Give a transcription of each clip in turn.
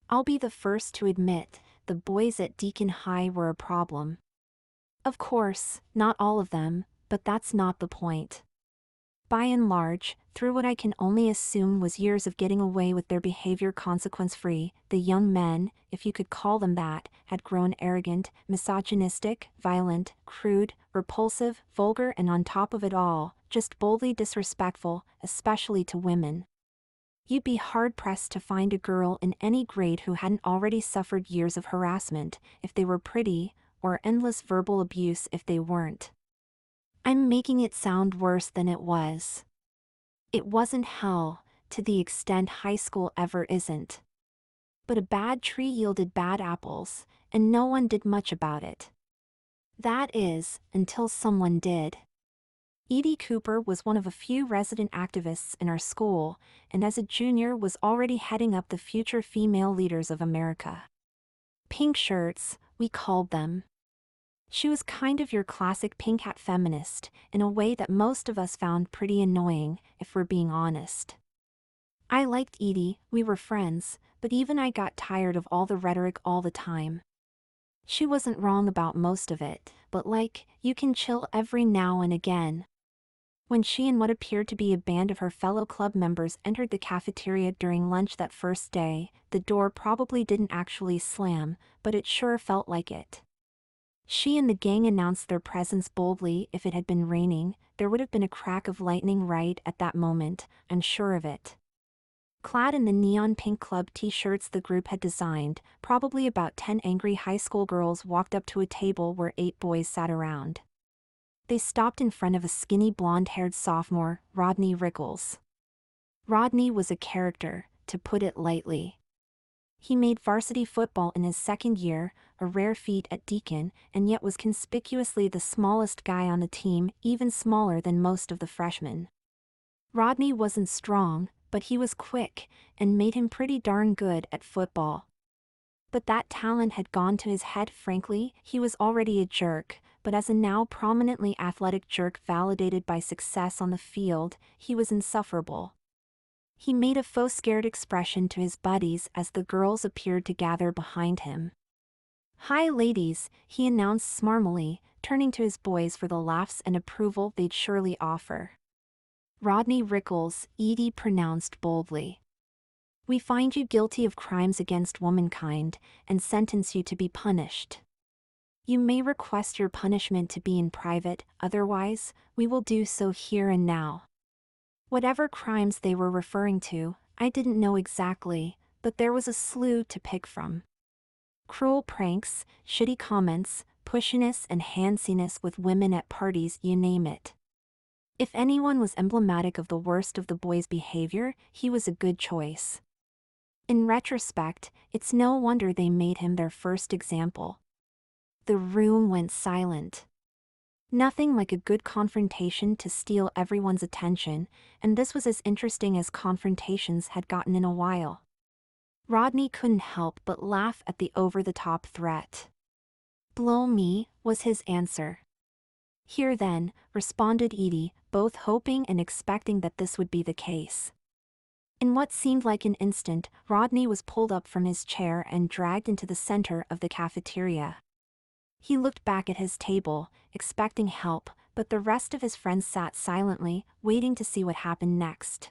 I'll be the first to admit, the boys at Deacon High were a problem. Of course, not all of them, but that's not the point. By and large, through what I can only assume was years of getting away with their behavior consequence-free, the young men, if you could call them that, had grown arrogant, misogynistic, violent, crude, repulsive, vulgar, and on top of it all, just boldly disrespectful, especially to women. You'd be hard-pressed to find a girl in any grade who hadn't already suffered years of harassment, if they were pretty, or endless verbal abuse if they weren't. I'm making it sound worse than it was. It wasn't hell, to the extent high school ever isn't. But a bad tree yielded bad apples, and no one did much about it. That is, until someone did. Edie Cooper was one of a few resident activists in our school, and as a junior was already heading up the future female leaders of America. Pink shirts, we called them. She was kind of your classic pink hat feminist, in a way that most of us found pretty annoying, if we're being honest. I liked Edie, we were friends, but even I got tired of all the rhetoric all the time. She wasn't wrong about most of it, but you can chill every now and again. When she and what appeared to be a band of her fellow club members entered the cafeteria during lunch that first day, the door probably didn't actually slam, but it sure felt like it. She and the gang announced their presence boldly. If it had been raining, there would have been a crack of lightning right at that moment, I'm sure of it. Clad in the neon pink club t-shirts the group had designed, probably about 10 angry high school girls walked up to a table where 8 boys sat around. They stopped in front of a skinny blonde-haired sophomore, Rodney Rickles. Rodney was a character, to put it lightly. He made varsity football in his second year, a rare feat at Deacon, and yet was conspicuously the smallest guy on the team, even smaller than most of the freshmen. Rodney wasn't strong, but he was quick, and made him pretty darn good at football. But that talent had gone to his head. Frankly, he was already a jerk, but as a now prominently athletic jerk validated by success on the field, he was insufferable. He made a faux scared expression to his buddies as the girls appeared to gather behind him. "Hi ladies," he announced smarmily, turning to his boys for the laughs and approval they'd surely offer. "Rodney Rickles," Edie pronounced boldly. "We find you guilty of crimes against womankind, and sentence you to be punished. You may request your punishment to be in private, otherwise, we will do so here and now." Whatever crimes they were referring to, I didn't know exactly, but there was a slew to pick from. Cruel pranks, shitty comments, pushiness and handsiness with women at parties, you name it. If anyone was emblematic of the worst of the boys' behavior, he was a good choice. In retrospect, it's no wonder they made him their first example. The room went silent. Nothing like a good confrontation to steal everyone's attention, and this was as interesting as confrontations had gotten in a while. Rodney couldn't help but laugh at the over-the-top threat. "Blow me," was his answer. "Here then," responded Edie, both hoping and expecting that this would be the case. In what seemed like an instant, Rodney was pulled up from his chair and dragged into the center of the cafeteria. He looked back at his table, expecting help, but the rest of his friends sat silently, waiting to see what happened next.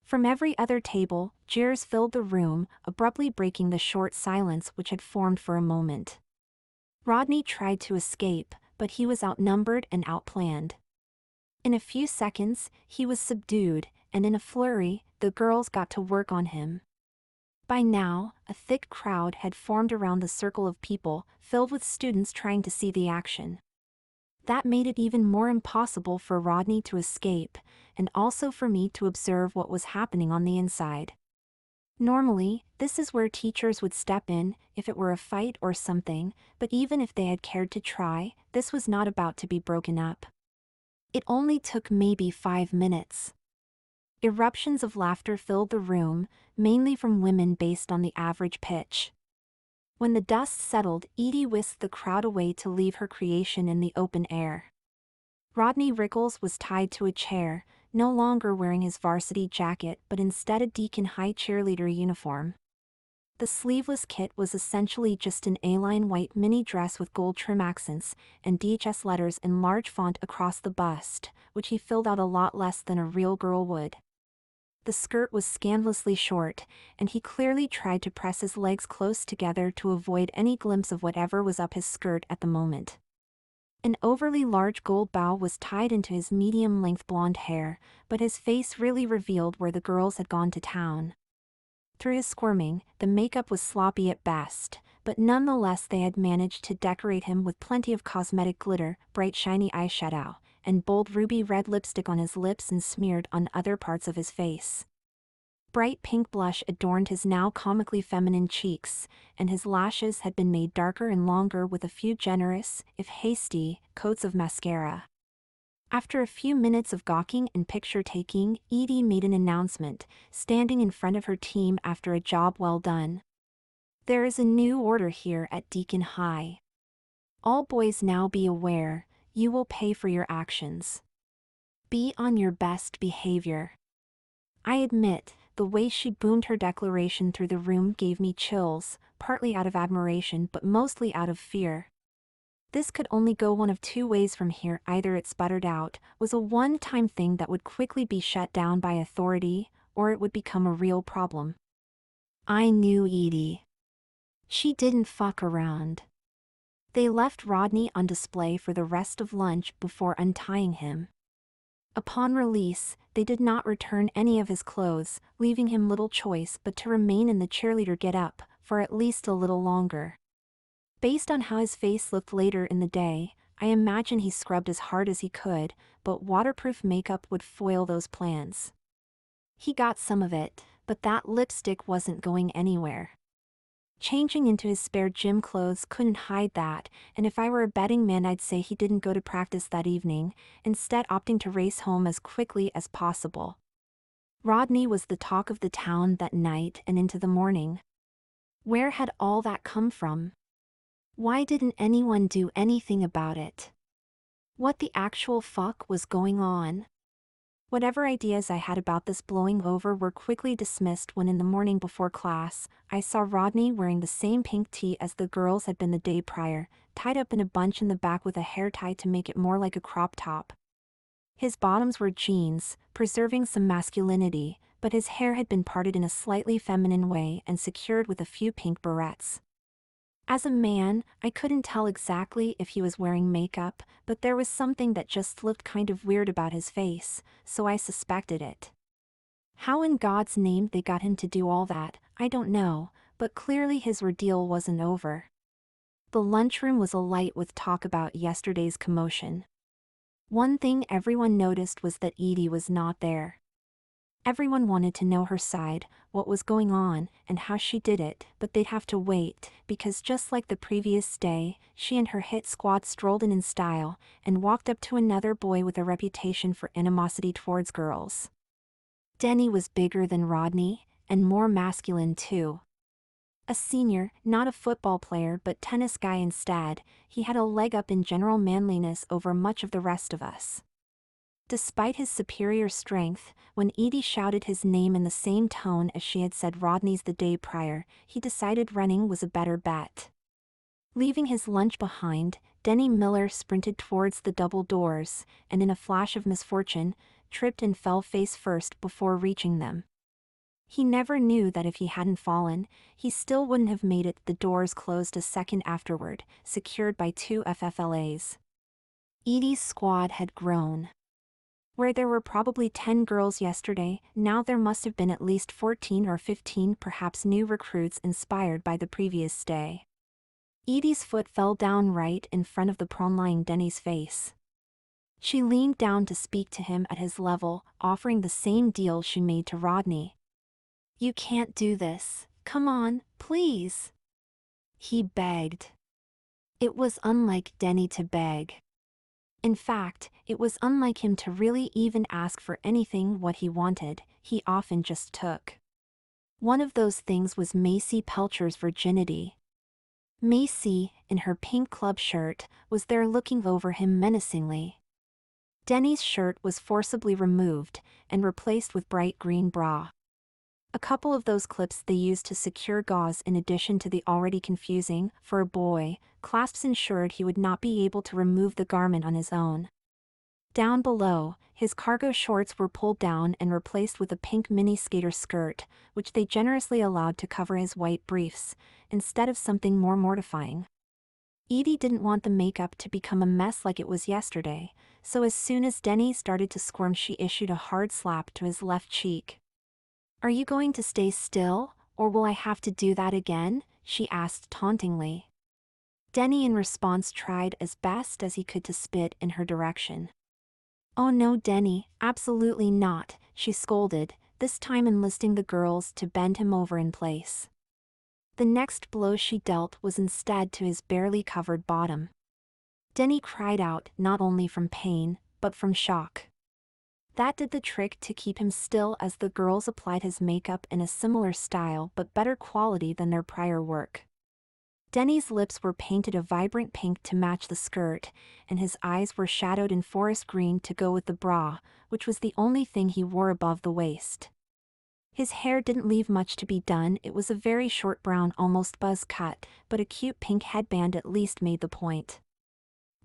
From every other table, jeers filled the room, abruptly breaking the short silence which had formed for a moment. Rodney tried to escape, but he was outnumbered and outplanned. In a few seconds, he was subdued, and in a flurry, the girls got to work on him. By now, a thick crowd had formed around the circle of people, filled with students trying to see the action. That made it even more impossible for Rodney to escape, and also for me to observe what was happening on the inside. Normally, this is where teachers would step in, if it were a fight or something, but even if they had cared to try, this was not about to be broken up. It only took maybe 5 minutes. Eruptions of laughter filled the room, mainly from women based on the average pitch. When the dust settled, Edie whisked the crowd away to leave her creation in the open air. Rodney Rickles was tied to a chair, no longer wearing his varsity jacket but instead a Deacon High cheerleader uniform. The sleeveless kit was essentially just an A-line white mini dress with gold trim accents and DHS letters in large font across the bust, which he filled out a lot less than a real girl would. The skirt was scandalously short, and he clearly tried to press his legs close together to avoid any glimpse of whatever was up his skirt at the moment. An overly large gold bow was tied into his medium-length blonde hair, but his face really revealed where the girls had gone to town. Through his squirming, the makeup was sloppy at best, but nonetheless they had managed to decorate him with plenty of cosmetic glitter, bright shiny eyeshadow, and bold ruby red lipstick on his lips and smeared on other parts of his face. Bright pink blush adorned his now comically feminine cheeks, and his lashes had been made darker and longer with a few generous, if hasty, coats of mascara. After a few minutes of gawking and picture-taking, Edie made an announcement, standing in front of her team after a job well done. "There is a new order here at Deacon High. All boys now be aware, you will pay for your actions. Be on your best behavior." I admit, the way she boomed her declaration through the room gave me chills, partly out of admiration but mostly out of fear. This could only go one of two ways from here: either it sputtered out, was a one-time thing that would quickly be shut down by authority, or it would become a real problem. I knew Edie. She didn't fuck around. They left Rodney on display for the rest of lunch before untying him. Upon release, they did not return any of his clothes, leaving him little choice but to remain in the cheerleader getup for at least a little longer. Based on how his face looked later in the day, I imagine he scrubbed as hard as he could, but waterproof makeup would foil those plans. He got some of it, but that lipstick wasn't going anywhere. Changing into his spare gym clothes couldn't hide that, and if I were a betting man I'd say he didn't go to practice that evening, instead opting to race home as quickly as possible. Rodney was the talk of the town that night and into the morning. Where had all that come from? Why didn't anyone do anything about it? What the actual fuck was going on? Whatever ideas I had about this blowing over were quickly dismissed when in the morning before class, I saw Rodney wearing the same pink tee as the girls had been the day prior, tied up in a bunch in the back with a hair tie to make it more like a crop top. His bottoms were jeans, preserving some masculinity, but his hair had been parted in a slightly feminine way and secured with a few pink barrettes. As a man, I couldn't tell exactly if he was wearing makeup, but there was something that just looked kind of weird about his face, so I suspected it. How in God's name they got him to do all that, I don't know, but clearly his ordeal wasn't over. The lunchroom was alight with talk about yesterday's commotion. One thing everyone noticed was that Edie was not there. Everyone wanted to know her side, what was going on, and how she did it, but they'd have to wait, because just like the previous day, she and her hit squad strolled in style, and walked up to another boy with a reputation for animosity towards girls. Denny was bigger than Rodney, and more masculine too. A senior, not a football player but tennis guy instead, he had a leg up in general manliness over much of the rest of us. Despite his superior strength, when Edie shouted his name in the same tone as she had said Rodney's the day prior, he decided running was a better bet. Leaving his lunch behind, Denny Miller sprinted towards the double doors, and in a flash of misfortune, tripped and fell face first before reaching them. He never knew that if he hadn't fallen, he still wouldn't have made it. The doors closed a second afterward, secured by 2 FFLAs. Edie's squad had grown. Where there were probably 10 girls yesterday, now there must have been at least 14 or 15, perhaps new recruits inspired by the previous day. Edie's foot fell down right in front of the prone-lying Denny's face. She leaned down to speak to him at his level, offering the same deal she made to Rodney. "You can't do this, come on, please," he begged. It was unlike Denny to beg. In fact, it was unlike him to really even ask for anything. What he wanted, he often just took. One of those things was Macy Pelcher's virginity. Macy, in her pink club shirt, was there looking over him menacingly. Denny's shirt was forcibly removed and replaced with bright green bra. A couple of those clips they used to secure gauze in addition to the already confusing, for a boy, clasps ensured he would not be able to remove the garment on his own. Down below, his cargo shorts were pulled down and replaced with a pink mini skater skirt, which they generously allowed to cover his white briefs, instead of something more mortifying. Edie didn't want the makeup to become a mess like it was yesterday, so as soon as Denny started to squirm she issued a hard slap to his left cheek. "Are you going to stay still, or will I have to do that again?" she asked tauntingly. Denny in response tried as best as he could to spit in her direction. "Oh no, Denny, absolutely not," she scolded, this time enlisting the girls to bend him over in place. The next blow she dealt was instead to his barely covered bottom. Denny cried out not only from pain, but from shock. That did the trick to keep him still as the girls applied his makeup in a similar style but better quality than their prior work. Denny's lips were painted a vibrant pink to match the skirt, and his eyes were shadowed in forest green to go with the bra, which was the only thing he wore above the waist. His hair didn't leave much to be done, it was a very short brown almost buzz cut, but a cute pink headband at least made the point.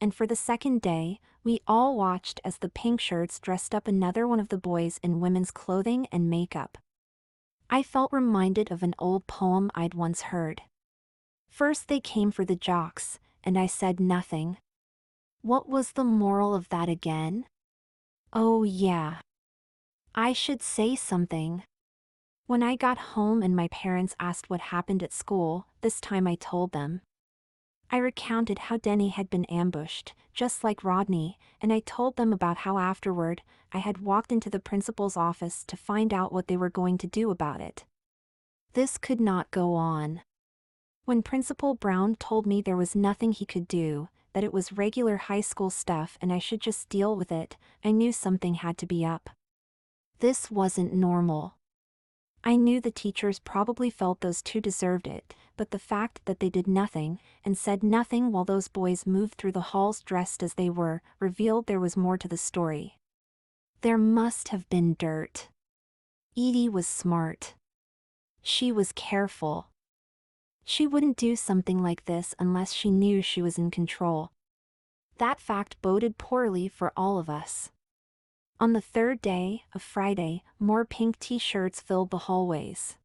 And for the second day, we all watched as the pink shirts dressed up another one of the boys in women's clothing and makeup. I felt reminded of an old poem I'd once heard. First they came for the jocks, and I said nothing. What was the moral of that again? Oh yeah. I should say something. When I got home and my parents asked what happened at school, this time I told them. I recounted how Denny had been ambushed, just like Rodney, and I told them about how afterward, I had walked into the principal's office to find out what they were going to do about it. This could not go on. When Principal Brown told me there was nothing he could do, that it was regular high school stuff and I should just deal with it, I knew something had to be up. This wasn't normal. I knew the teachers probably felt those two deserved it, but the fact that they did nothing, and said nothing while those boys moved through the halls dressed as they were, revealed there was more to the story. There must have been dirt. Edie was smart. She was careful. She wouldn't do something like this unless she knew she was in control. That fact boded poorly for all of us. On the third day, a Friday, more pink t-shirts filled the hallways.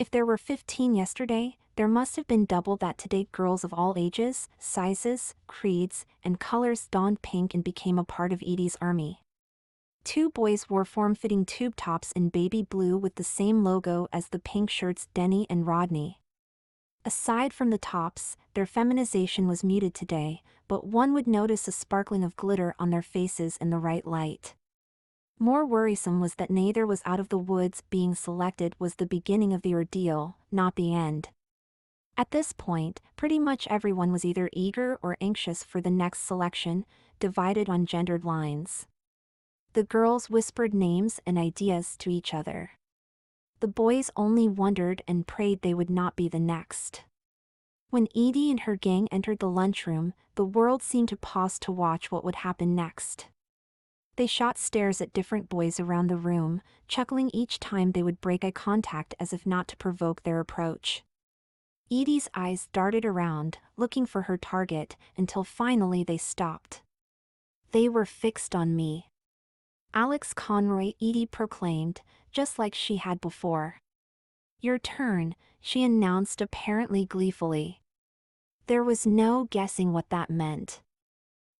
If there were 15 yesterday, there must have been double that today. Girls of all ages, sizes, creeds, and colors donned pink and became a part of Edie's army. 2 boys wore form-fitting tube tops in baby blue with the same logo as the pink shirts, Denny and Rodney. Aside from the tops, their feminization was muted today, but one would notice a sparkling of glitter on their faces in the right light. More worrisome was that neither was out of the woods. Being selected was the beginning of the ordeal, not the end. At this point, pretty much everyone was either eager or anxious for the next selection, divided on gendered lines. The girls whispered names and ideas to each other. The boys only wondered and prayed they would not be the next. When Edie and her gang entered the lunchroom, the world seemed to pause to watch what would happen next. They shot stares at different boys around the room, chuckling each time they would break eye contact as if not to provoke their approach. Edie's eyes darted around, looking for her target, until finally they stopped. They were fixed on me. "Alex Conroy," Edie proclaimed, just like she had before. "Your turn," she announced apparently gleefully. There was no guessing what that meant.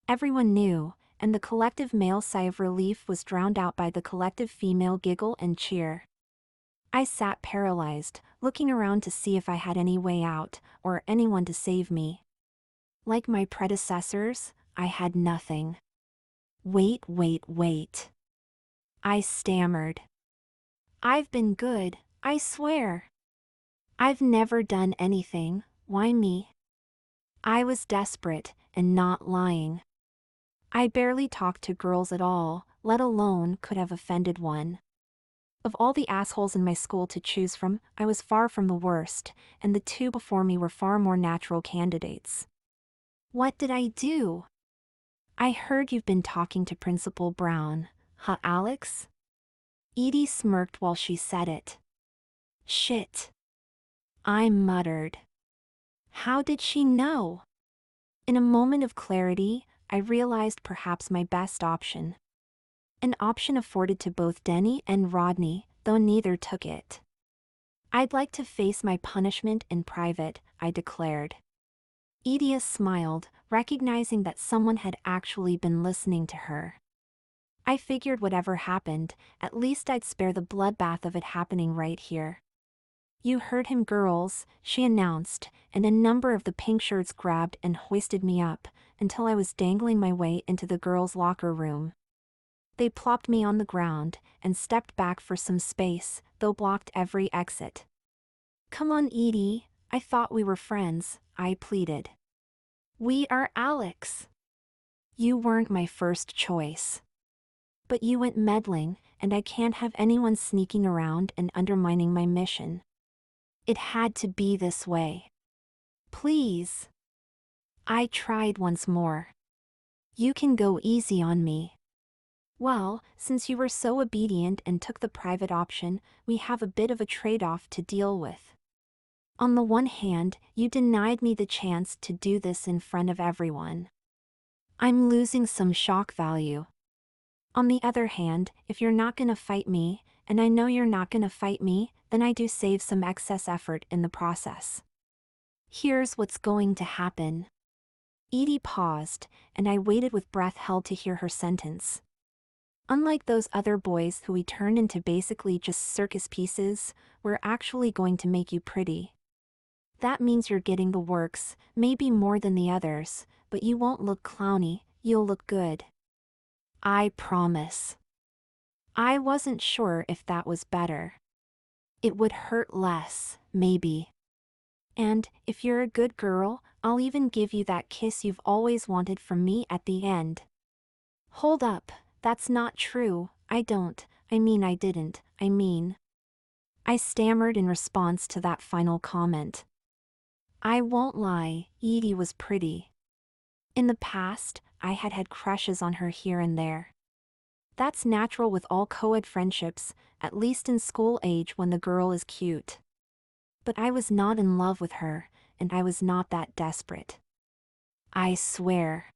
Everyone knew, and the collective male sigh of relief was drowned out by the collective female giggle and cheer. I sat paralyzed, looking around to see if I had any way out, or anyone to save me. Like my predecessors, I had nothing. Wait. I stammered. "I've been good, I swear. I've never done anything, why me?" I was desperate, and not lying. I barely talked to girls at all, let alone could have offended one. Of all the assholes in my school to choose from, I was far from the worst, and the 2 before me were far more natural candidates. What did I do? "I heard you've been talking to Principal Brown, huh, Alex?" Edie smirked while she said it. Shit. I muttered. How did she know? In a moment of clarity, I realized perhaps my best option. An option afforded to both Denny and Rodney, though neither took it. I'd like to face my punishment in private, I declared. Edie smiled, recognizing that someone had actually been listening to her. I figured whatever happened, at least I'd spare the bloodbath of it happening right here. You heard him, girls, she announced, and a number of the pink shirts grabbed and hoisted me up, until I was dangling my way into the girls' locker room. They plopped me on the ground, and stepped back for some space, though blocked every exit. Come on, Edie, I thought we were friends, I pleaded. We are Alex. You weren't my first choice. But you went meddling, and I can't have anyone sneaking around and undermining my mission. It had to be this way. Please. I tried once more. You can go easy on me. Well, since you were so obedient and took the private option, we have a bit of a trade-off to deal with. On the one hand, you denied me the chance to do this in front of everyone. I'm losing some shock value. On the other hand, if you're not gonna fight me, and I know you're not gonna fight me, then I do save some excess effort in the process. Here's what's going to happen. Edie paused, and I waited with breath held to hear her sentence. Unlike those other boys who we turned into basically just circus pieces, we're actually going to make you pretty. That means you're getting the works, maybe more than the others, but you won't look clowny, you'll look good. I promise. I wasn't sure if that was better. It would hurt less, maybe. And, if you're a good girl, I'll even give you that kiss you've always wanted from me at the end. Hold up, that's not true, I didn't. I stammered in response to that final comment. I won't lie, Edie was pretty. In the past, I had had crushes on her here and there. That's natural with all co-ed friendships, at least in school age when the girl is cute. But I was not in love with her, and I was not that desperate. I swear.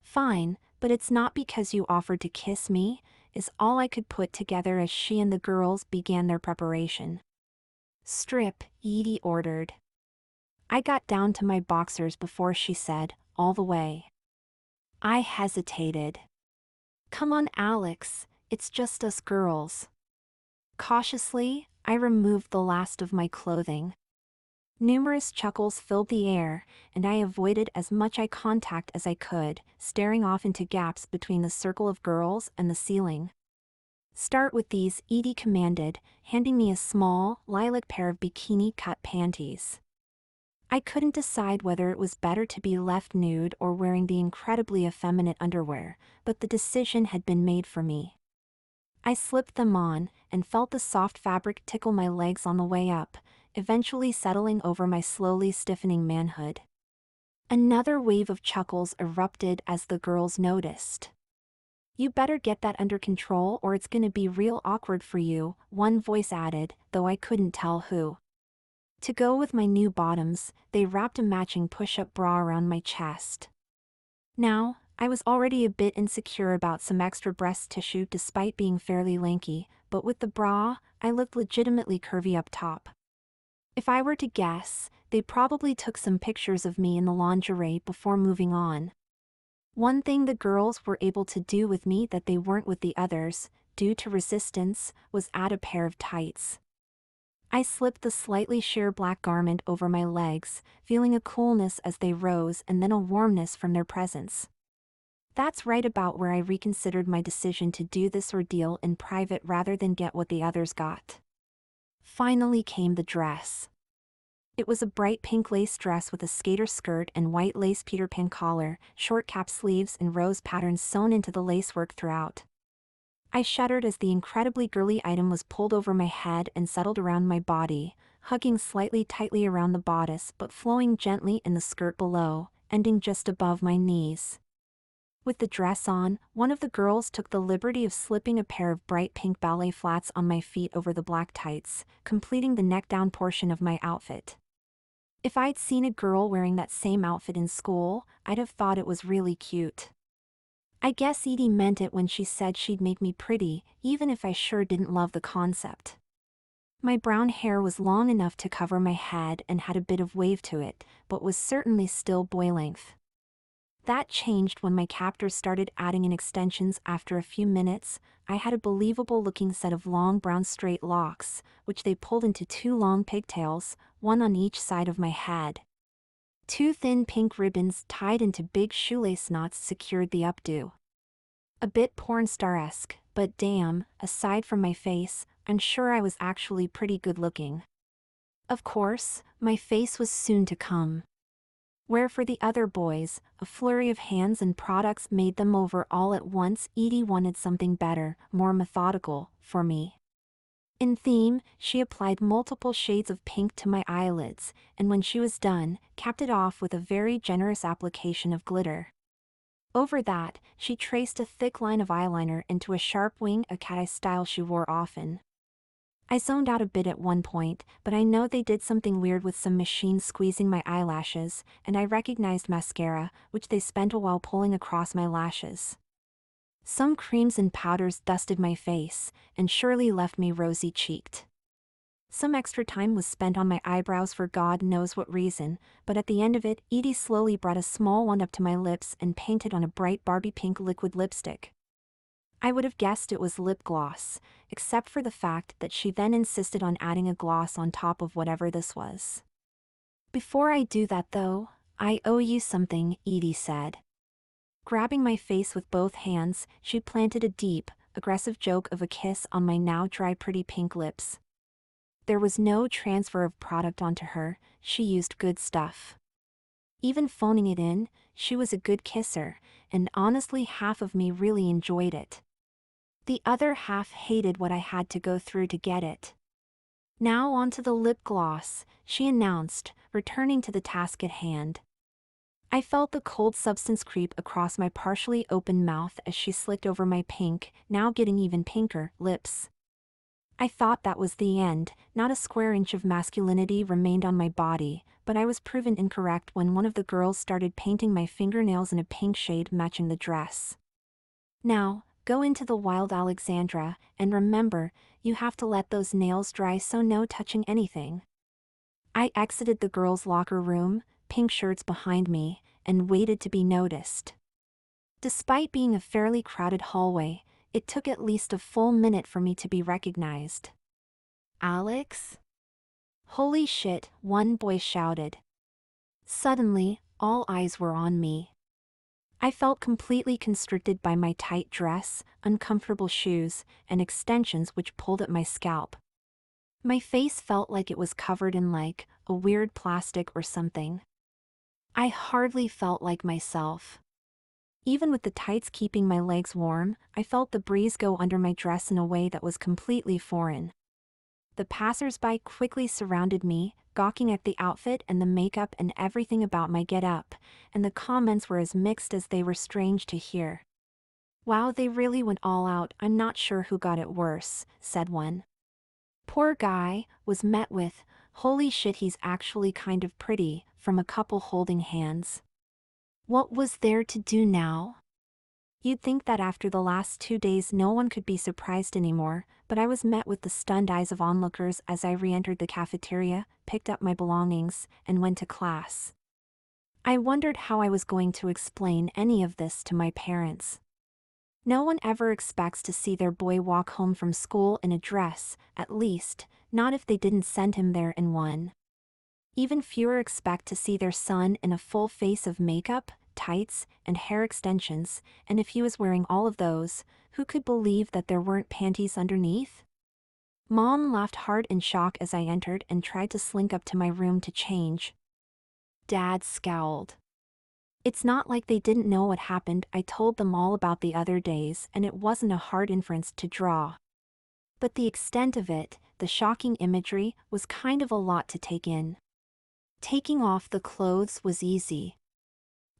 Fine, but it's not because you offered to kiss me, is all I could put together as she and the girls began their preparation. Strip, Edie ordered. I got down to my boxers before she said, all the way. I hesitated. Come on, Alex, it's just us girls. Cautiously, I removed the last of my clothing. Numerous chuckles filled the air, and I avoided as much eye contact as I could, staring off into gaps between the circle of girls and the ceiling. Start with these, Edie commanded, handing me a small, lilac pair of bikini-cut panties. I couldn't decide whether it was better to be left nude or wearing the incredibly effeminate underwear, but the decision had been made for me. I slipped them on, and felt the soft fabric tickle my legs on the way up, eventually settling over my slowly stiffening manhood. Another wave of chuckles erupted as the girls noticed. You better get that under control or it's gonna be real awkward for you, one voice added, though I couldn't tell who. To go with my new bottoms, they wrapped a matching push-up bra around my chest. Now, I was already a bit insecure about some extra breast tissue despite being fairly lanky, but with the bra, I looked legitimately curvy up top. If I were to guess, they probably took some pictures of me in the lingerie before moving on. One thing the girls were able to do with me that they weren't with the others, due to resistance, was add a pair of tights. I slipped the slightly sheer black garment over my legs, feeling a coolness as they rose and then a warmness from their presence. That's right about where I reconsidered my decision to do this ordeal in private rather than get what the others got. Finally came the dress. It was a bright pink lace dress with a skater skirt and white lace Peter Pan collar, short cap sleeves and rose patterns sewn into the lacework throughout. I shuddered as the incredibly girly item was pulled over my head and settled around my body, hugging slightly tightly around the bodice but flowing gently in the skirt below, ending just above my knees. With the dress on, one of the girls took the liberty of slipping a pair of bright pink ballet flats on my feet over the black tights, completing the neck-down portion of my outfit. If I'd seen a girl wearing that same outfit in school, I'd have thought it was really cute. I guess Edie meant it when she said she'd make me pretty, even if I sure didn't love the concept. My brown hair was long enough to cover my head and had a bit of wave to it, but was certainly still boy length. That changed when my captors started adding in extensions. After a few minutes, I had a believable-looking set of long brown straight locks, which they pulled into 2 long pigtails, one on each side of my head. 2 thin pink ribbons tied into big shoelace knots secured the updo. A bit porn star-esque, but damn, aside from my face, I'm sure I was actually pretty good-looking. Of course, my face was soon to come. Where for the other boys, a flurry of hands and products made them over all at once, Edie wanted something better, more methodical, for me. In theme, she applied multiple shades of pink to my eyelids, and when she was done, capped it off with a very generous application of glitter. Over that, she traced a thick line of eyeliner into a sharp wing, a cat-eye style she wore often. I zoned out a bit at one point, but I know they did something weird with some machine squeezing my eyelashes, and I recognized mascara, which they spent a while pulling across my lashes. Some creams and powders dusted my face, and surely left me rosy-cheeked. Some extra time was spent on my eyebrows for God knows what reason, but at the end of it, Edie slowly brought a small one up to my lips and painted on a bright Barbie pink liquid lipstick. I would have guessed it was lip gloss, except for the fact that she then insisted on adding a gloss on top of whatever this was. "Before I do that though, I owe you something," Edie said. Grabbing my face with both hands, she planted a deep, aggressive joke of a kiss on my now dry pretty pink lips. There was no transfer of product onto her, she used good stuff. Even phoning it in, she was a good kisser, and honestly half of me really enjoyed it. The other half hated what I had to go through to get it. "Now onto the lip gloss," she announced, returning to the task at hand. I felt the cold substance creep across my partially open mouth as she slicked over my pink, now getting even pinker, lips. I thought that was the end, not a square inch of masculinity remained on my body, but I was proven incorrect when one of the girls started painting my fingernails in a pink shade matching the dress. "Now, go into the wild Alexandra, and remember, you have to let those nails dry so no touching anything." I exited the girls' locker room, pink shirts behind me, and waited to be noticed. Despite being a fairly crowded hallway, it took at least a full minute for me to be recognized. "Alex?" "Holy shit," one boy shouted. Suddenly, all eyes were on me. I felt completely constricted by my tight dress, uncomfortable shoes, and extensions which pulled at my scalp. My face felt like it was covered in a weird plastic or something. I hardly felt like myself. Even with the tights keeping my legs warm, I felt the breeze go under my dress in a way that was completely foreign. The passers-by quickly surrounded me, gawking at the outfit and the makeup and everything about my get-up, and the comments were as mixed as they were strange to hear. "Wow, they really went all out, I'm not sure who got it worse," said one. "Poor guy," was met with, "Holy shit, he's actually kind of pretty," from a couple holding hands. What was there to do now? You'd think that after the last 2 days no one could be surprised anymore, but I was met with the stunned eyes of onlookers as I re-entered the cafeteria, picked up my belongings, and went to class. I wondered how I was going to explain any of this to my parents. No one ever expects to see their boy walk home from school in a dress, at least, not if they didn't send him there in one. Even fewer expect to see their son in a full face of makeup, tights, and hair extensions, and if he was wearing all of those, who could believe that there weren't panties underneath? Mom laughed hard in shock as I entered and tried to slink up to my room to change. Dad scowled. It's not like they didn't know what happened. I told them all about the other days, and it wasn't a hard inference to draw. But the extent of it, the shocking imagery, was kind of a lot to take in. Taking off the clothes was easy.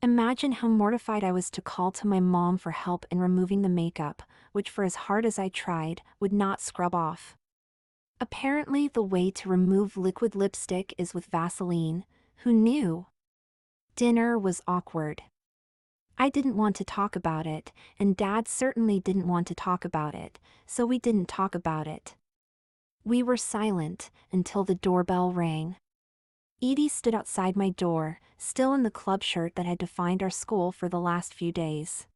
Imagine how mortified I was to call to my mom for help in removing the makeup, which for as hard as I tried, would not scrub off. Apparently the way to remove liquid lipstick is with Vaseline. Who knew? Dinner was awkward. I didn't want to talk about it, and Dad certainly didn't want to talk about it, so we didn't talk about it. We were silent until the doorbell rang. Edie stood outside my door, still in the club shirt that had defined our school for the last few days.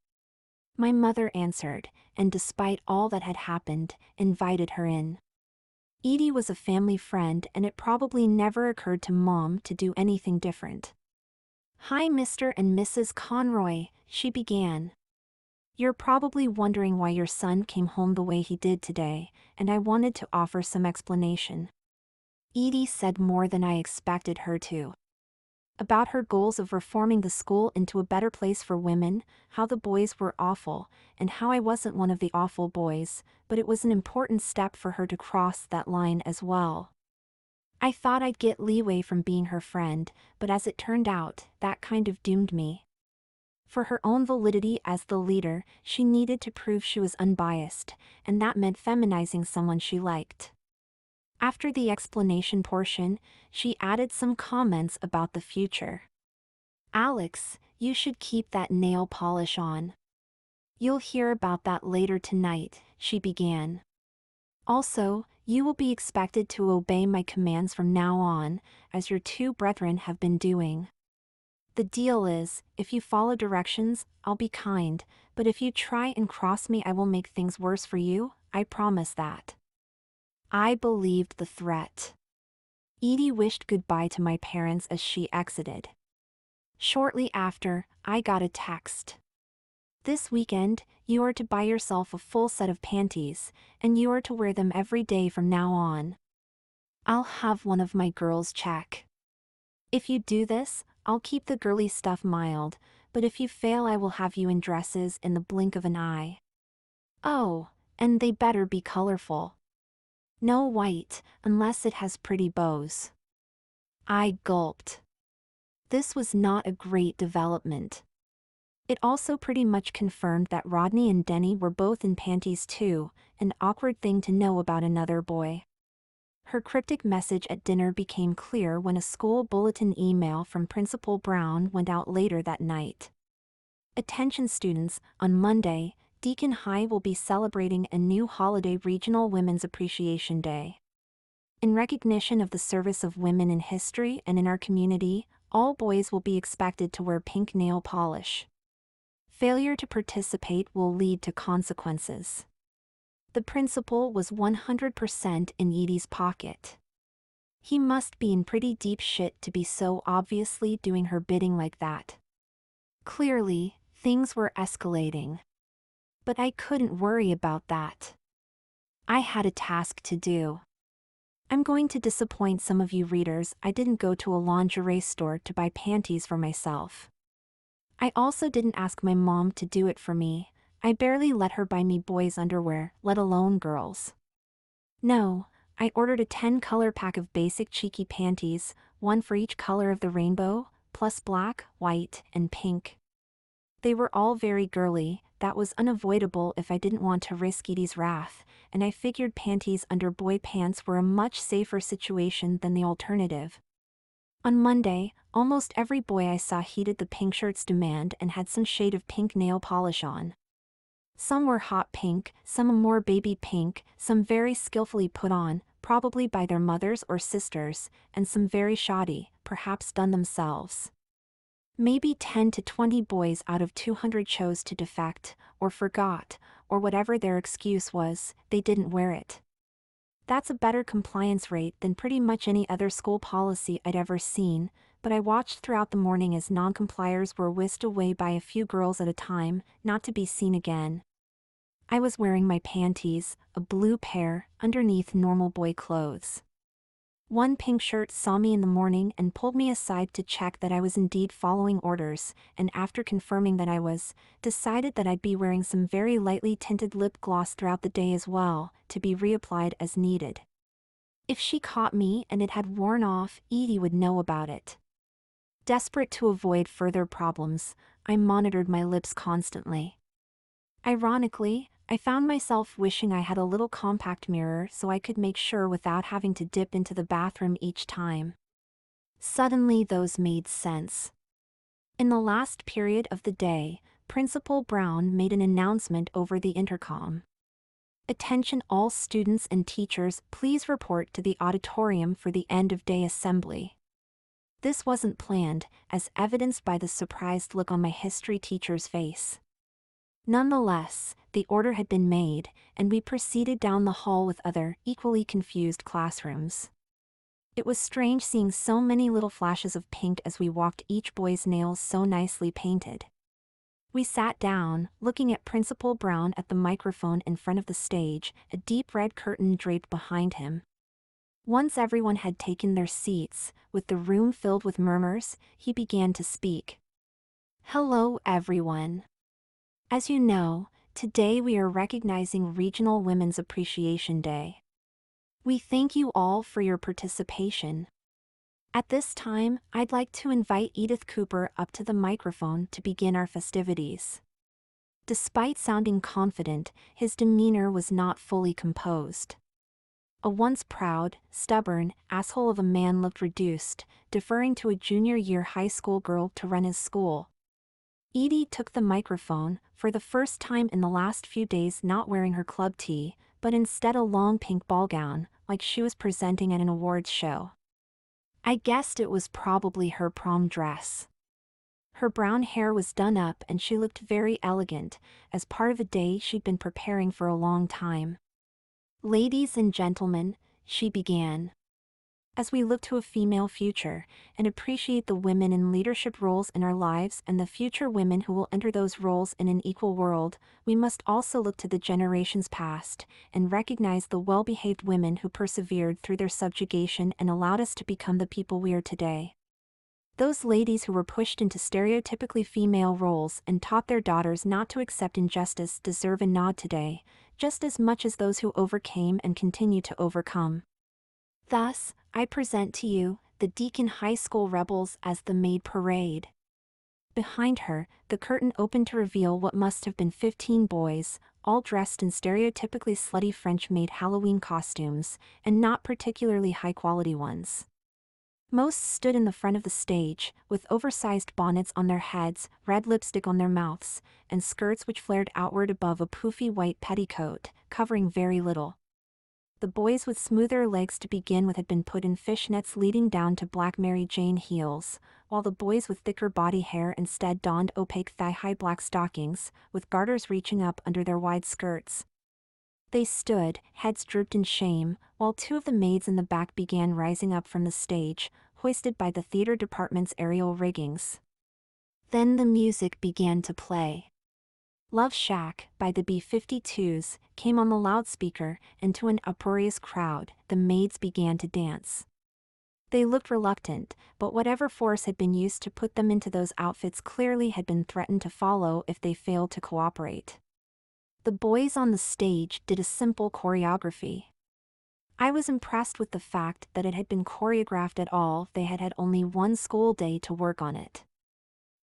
My mother answered, and despite all that had happened, invited her in. Edie was a family friend, and it probably never occurred to Mom to do anything different. "Hi, Mr. and Mrs. Conroy," she began. "You're probably wondering why your son came home the way he did today, and I wanted to offer some explanation." Edie said more than I expected her to. About her goals of reforming the school into a better place for women, how the boys were awful, and how I wasn't one of the awful boys, but it was an important step for her to cross that line as well. I thought I'd get leeway from being her friend, but as it turned out, that kind of doomed me. For her own validity as the leader, she needed to prove she was unbiased, and that meant feminizing someone she liked. After the explanation portion, she added some comments about the future. "Alex, you should keep that nail polish on. You'll hear about that later tonight," she began. "Also, you will be expected to obey my commands from now on, as your two brethren have been doing. The deal is, if you follow directions, I'll be kind, but if you try and cross me, I will make things worse for you, I promise that." I believed the threat. Edie wished goodbye to my parents as she exited. Shortly after, I got a text. "This weekend, you are to buy yourself a full set of panties, and you are to wear them every day from now on. I'll have one of my girls check. If you do this, I'll keep the girly stuff mild, but if you fail, I will have you in dresses in the blink of an eye. Oh, and they better be colorful. No white, unless it has pretty bows." I gulped. This was not a great development. It also pretty much confirmed that Rodney and Denny were both in panties too, an awkward thing to know about another boy. Her cryptic message at dinner became clear when a school bulletin email from Principal Brown went out later that night. "Attention students, on Monday, Deacon High will be celebrating a new holiday, Regional Women's Appreciation Day. In recognition of the service of women in history and in our community, all boys will be expected to wear pink nail polish. Failure to participate will lead to consequences." The principal was 100% in Edie's pocket. He must be in pretty deep shit to be so obviously doing her bidding like that. Clearly, things were escalating. But I couldn't worry about that. I had a task to do. I'm going to disappoint some of you readers. I didn't go to a lingerie store to buy panties for myself. I also didn't ask my mom to do it for me. I barely let her buy me boys' underwear, let alone girls. No, I ordered a 10-color pack of basic cheeky panties, one for each color of the rainbow, plus black, white, and pink. They were all very girly. That was unavoidable if I didn't want to risk Edie's wrath, and I figured panties under boy pants were a much safer situation than the alternative. On Monday, almost every boy I saw heeded the pink shirt's demand and had some shade of pink nail polish on. Some were hot pink, some a more baby pink, some very skillfully put on, probably by their mothers or sisters, and some very shoddy, perhaps done themselves. Maybe 10 to 20 boys out of 200 chose to defect, or forgot, or whatever their excuse was, they didn't wear it. That's a better compliance rate than pretty much any other school policy I'd ever seen, but I watched throughout the morning as non-compliers were whisked away by a few girls at a time, not to be seen again. I was wearing my panties, a blue pair, underneath normal boy clothes. One pink shirt saw me in the morning and pulled me aside to check that I was indeed following orders, and after confirming that I was, decided that I'd be wearing some very lightly tinted lip gloss throughout the day as well, to be reapplied as needed. If she caught me and it had worn off, Edie would know about it. Desperate to avoid further problems, I monitored my lips constantly. Ironically, I found myself wishing I had a little compact mirror so I could make sure without having to dip into the bathroom each time. Suddenly those made sense. In the last period of the day, Principal Brown made an announcement over the intercom. "Attention all students and teachers, please report to the auditorium for the end-of-day assembly." This wasn't planned, as evidenced by the surprised look on my history teacher's face. Nonetheless, the order had been made, and we proceeded down the hall with other, equally confused classrooms. It was strange seeing so many little flashes of pink as we walked, each boy's nails so nicely painted. We sat down, looking at Principal Brown at the microphone in front of the stage, a deep red curtain draped behind him. Once everyone had taken their seats, with the room filled with murmurs, he began to speak. "Hello, everyone. As you know, today we are recognizing Regional Women's Appreciation Day. We thank you all for your participation. At this time, I'd like to invite Edith Cooper up to the microphone to begin our festivities." Despite sounding confident, his demeanor was not fully composed. A once proud, stubborn asshole of a man looked reduced, deferring to a junior-year high school girl to run his school. Edie took the microphone, for the first time in the last few days not wearing her club tee, but instead a long pink ball gown, like she was presenting at an awards show. I guessed it was probably her prom dress. Her brown hair was done up and she looked very elegant, as part of a day she'd been preparing for a long time. "Ladies and gentlemen," she began. "As we look to a female future, and appreciate the women in leadership roles in our lives and the future women who will enter those roles in an equal world, we must also look to the generations past, and recognize the well-behaved women who persevered through their subjugation and allowed us to become the people we are today. Those ladies who were pushed into stereotypically female roles and taught their daughters not to accept injustice deserve a nod today, just as much as those who overcame and continue to overcome. Thus, I present to you the Deacon High School Rebels as the Maid Parade." Behind her, the curtain opened to reveal what must have been 15 boys, all dressed in stereotypically slutty French-made Halloween costumes, and not particularly high-quality ones. Most stood in the front of the stage, with oversized bonnets on their heads, red lipstick on their mouths, and skirts which flared outward above a poofy white petticoat, covering very little. The boys with smoother legs to begin with had been put in fishnets leading down to black Mary Jane heels, while the boys with thicker body hair instead donned opaque thigh-high black stockings, with garters reaching up under their wide skirts. They stood, heads drooped in shame, while two of the maids in the back began rising up from the stage, hoisted by the theater department's aerial riggings. Then the music began to play. "Love Shack" by the B-52s came on the loudspeaker, and to an uproarious crowd, the maids began to dance. They looked reluctant, but whatever force had been used to put them into those outfits clearly had been threatened to follow if they failed to cooperate. The boys on the stage did a simple choreography. I was impressed with the fact that it had been choreographed at all. They had had only one school day to work on it.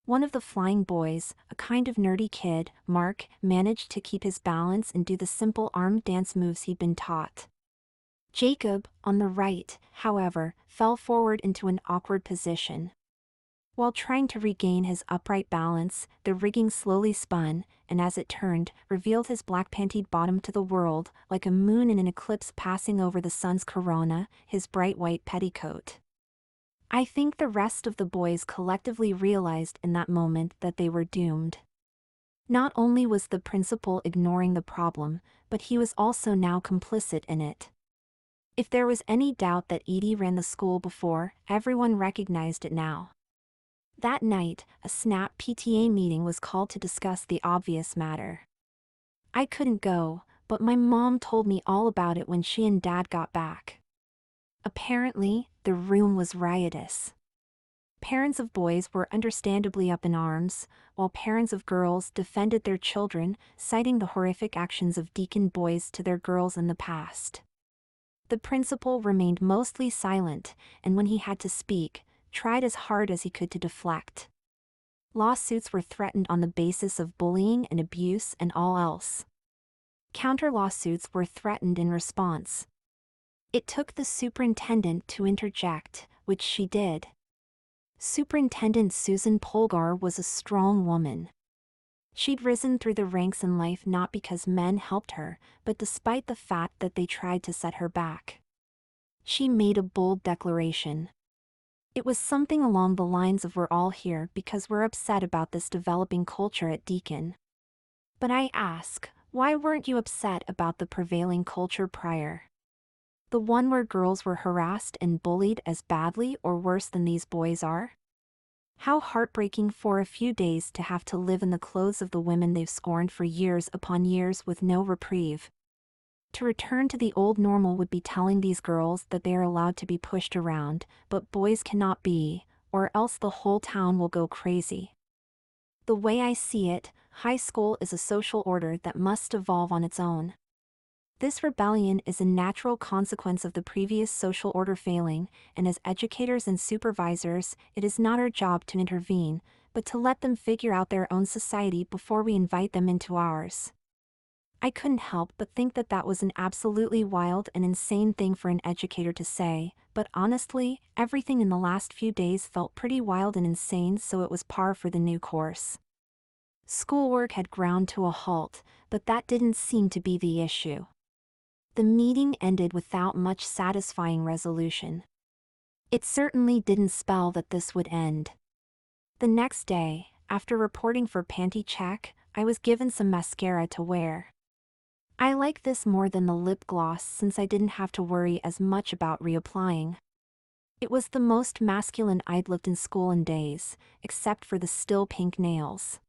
One of the flying boys, a kind of nerdy kid, Mark, managed to keep his balance and do the simple arm dance moves he'd been taught. Jacob, on the right, however, fell forward into an awkward position. While trying to regain his upright balance, the rigging slowly spun, and as it turned, revealed his black pantied bottom to the world, like a moon in an eclipse passing over the sun's corona, his bright white petticoat. I think the rest of the boys collectively realized in that moment that they were doomed. Not only was the principal ignoring the problem, but he was also now complicit in it. If there was any doubt that Edie ran the school before, everyone recognized it now. That night, a snap PTA meeting was called to discuss the obvious matter. I couldn't go, but my mom told me all about it when she and Dad got back. Apparently, the room was riotous. Parents of boys were understandably up in arms, while parents of girls defended their children, citing the horrific actions of deacon boys to their girls in the past. The principal remained mostly silent, and when he had to speak, tried as hard as he could to deflect. Lawsuits were threatened on the basis of bullying and abuse and all else. Counter-lawsuits were threatened in response. It took the superintendent to interject, which she did. Superintendent Susan Polgar was a strong woman. She'd risen through the ranks in life not because men helped her, but despite the fact that they tried to set her back. She made a bold declaration. It was something along the lines of "We're all here because we're upset about this developing culture at Deacon." But I ask, why weren't you upset about the prevailing culture prior? The one where girls were harassed and bullied as badly or worse than these boys are? How heartbreaking for a few days to have to live in the clothes of the women they've scorned for years upon years with no reprieve. To return to the old normal would be telling these girls that they are allowed to be pushed around, but boys cannot be, or else the whole town will go crazy. The way I see it, high school is a social order that must evolve on its own. This rebellion is a natural consequence of the previous social order failing, and as educators and supervisors, it is not our job to intervene, but to let them figure out their own society before we invite them into ours. I couldn't help but think that that was an absolutely wild and insane thing for an educator to say, but honestly, everything in the last few days felt pretty wild and insane, so it was par for the new course. Schoolwork had ground to a halt, but that didn't seem to be the issue. The meeting ended without much satisfying resolution. It certainly didn't spell that this would end. The next day, after reporting for panty check, I was given some mascara to wear. I like this more than the lip gloss since I didn't have to worry as much about reapplying. It was the most masculine I'd looked in school in days, except for the still pink nails.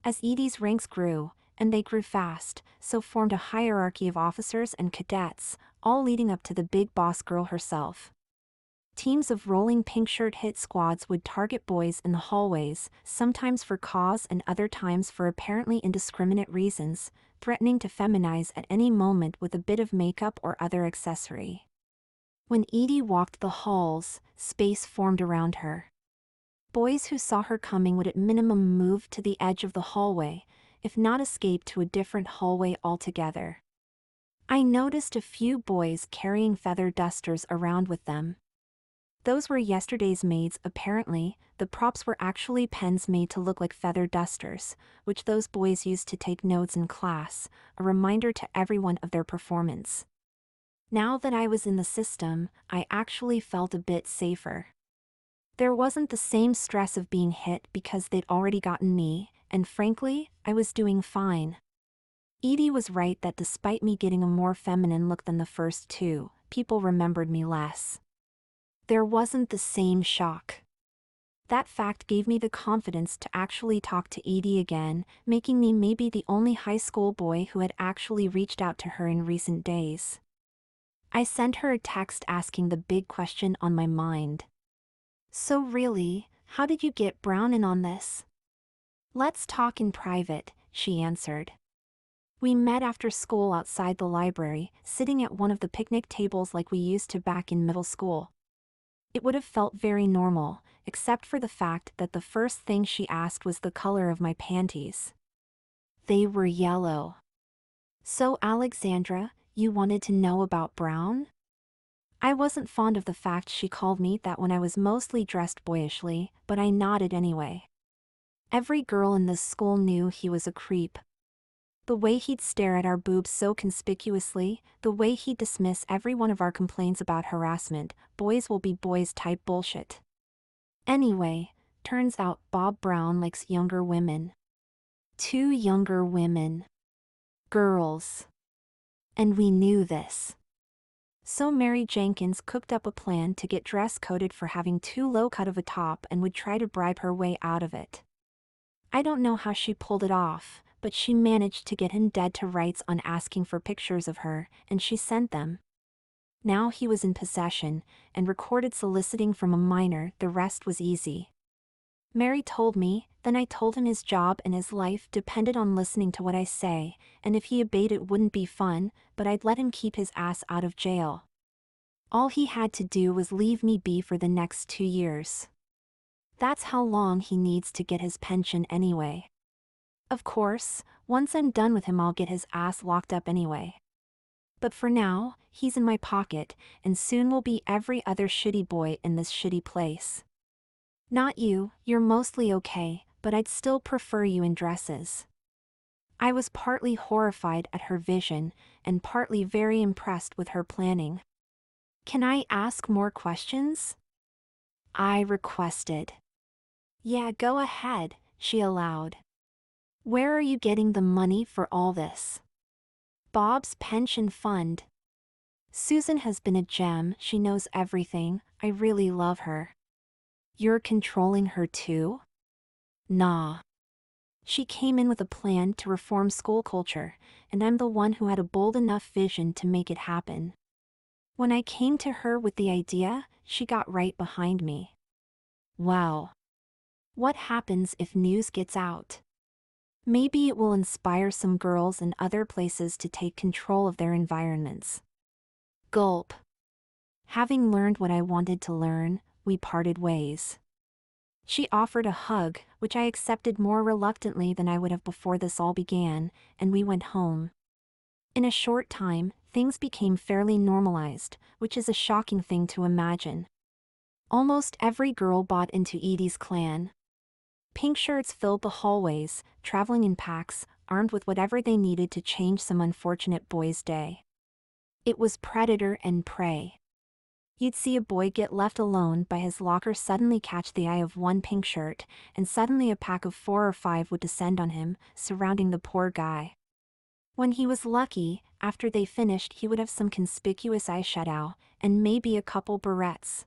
As Edie's ranks grew, and they grew fast, so formed a hierarchy of officers and cadets, all leading up to the big boss girl herself. Teams of rolling pink shirt hit squads would target boys in the hallways, sometimes for cause and other times for apparently indiscriminate reasons, threatening to feminize at any moment with a bit of makeup or other accessory. When Edie walked the halls, space formed around her. Boys who saw her coming would at minimum move to the edge of the hallway, if not escape to a different hallway altogether. I noticed a few boys carrying feather dusters around with them. Those were yesterday's maids apparently. The props were actually pens made to look like feather dusters, which those boys used to take notes in class, a reminder to everyone of their performance. Now that I was in the system, I actually felt a bit safer. There wasn't the same stress of being hit because they'd already gotten me, and frankly, I was doing fine. Edie was right that despite me getting a more feminine look than the first two, people remembered me less. There wasn't the same shock. That fact gave me the confidence to actually talk to Edie again, making me maybe the only high school boy who had actually reached out to her in recent days. I sent her a text asking the big question on my mind. "So really, how did you get Brown in on this?" "Let's talk in private," she answered. We met after school outside the library, sitting at one of the picnic tables like we used to back in middle school. It would have felt very normal, except for the fact that the first thing she asked was the color of my panties. They were yellow. "So Alexandra, you wanted to know about Brown?" I wasn't fond of the fact she called me that when I was mostly dressed boyishly, but I nodded anyway. Every girl in this school knew he was a creep. The way he'd stare at our boobs so conspicuously, the way he'd dismiss every one of our complaints about harassment, boys will be boys type bullshit. Anyway, turns out Bob Brown likes younger women. 2 younger women. Girls. And we knew this. So Mary Jenkins cooked up a plan to get dress-coded for having too low cut of a top and would try to bribe her way out of it. I don't know how she pulled it off, but she managed to get him dead to rights on asking for pictures of her, and she sent them. Now he was in possession, and recorded soliciting from a minor. The rest was easy. Mary told me, then I told him his job and his life depended on listening to what I say, and if he obeyed it wouldn't be fun, but I'd let him keep his ass out of jail. All he had to do was leave me be for the next 2 years. That's how long he needs to get his pension anyway. Of course, once I'm done with him I'll get his ass locked up anyway. But for now, he's in my pocket, and soon will be every other shitty boy in this shitty place. Not you, you're mostly okay, but I'd still prefer you in dresses. I was partly horrified at her vision, and partly very impressed with her planning. Can I ask more questions? I requested. Yeah, go ahead, she allowed. Where are you getting the money for all this? Bob's pension fund. Susan has been a gem, she knows everything, I really love her. You're controlling her too? Nah. She came in with a plan to reform school culture, and I'm the one who had a bold enough vision to make it happen. When I came to her with the idea, she got right behind me. Wow. What happens if news gets out? Maybe it will inspire some girls in other places to take control of their environments. Gulp. Having learned what I wanted to learn, we parted ways. She offered a hug, which I accepted more reluctantly than I would have before this all began, and we went home. In a short time, things became fairly normalized, which is a shocking thing to imagine. Almost every girl bought into Edie's clan. Pink shirts filled the hallways, traveling in packs, armed with whatever they needed to change some unfortunate boy's day. It was predator and prey. You'd see a boy get left alone by his locker suddenly catch the eye of one pink shirt, and suddenly a pack of 4 or 5 would descend on him, surrounding the poor guy. When he was lucky, after they finished he would have some conspicuous eyeshadow, and maybe a couple barrettes.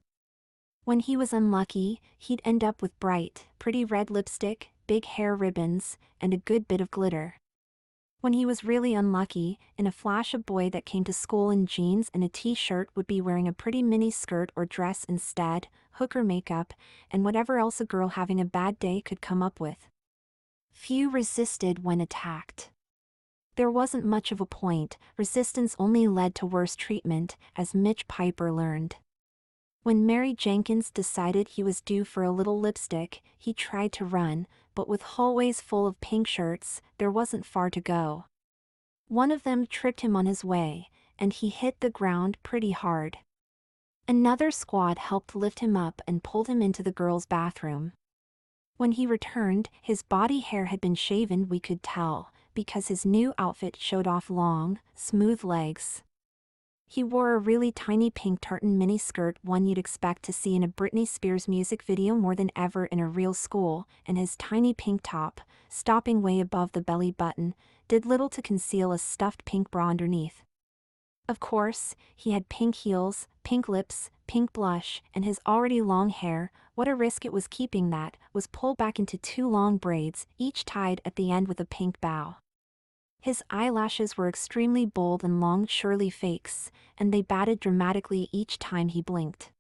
When he was unlucky, he'd end up with bright, pretty red lipstick, big hair ribbons, and a good bit of glitter. When he was really unlucky, in a flash a boy that came to school in jeans and a t-shirt would be wearing a pretty mini skirt or dress instead, hooker makeup, and whatever else a girl having a bad day could come up with. Few resisted when attacked. There wasn't much of a point, resistance only led to worse treatment, as Mitch Piper learned. When Mary Jenkins decided he was due for a little lipstick, he tried to run, but with hallways full of pink shirts, there wasn't far to go. One of them tripped him on his way, and he hit the ground pretty hard. Another squad helped lift him up and pulled him into the girls' bathroom. When he returned, his body hair had been shaven, we could tell, because his new outfit showed off long, smooth legs. He wore a really tiny pink tartan mini skirt, one you'd expect to see in a Britney Spears music video more than ever in a real school, and his tiny pink top, stopping way above the belly button, did little to conceal a stuffed pink bra underneath. Of course, he had pink heels, pink lips, pink blush, and his already long hair, what a risk it was keeping that, was pulled back into 2 long braids, each tied at the end with a pink bow. His eyelashes were extremely bold and long, surely fakes, and they batted dramatically each time he blinked.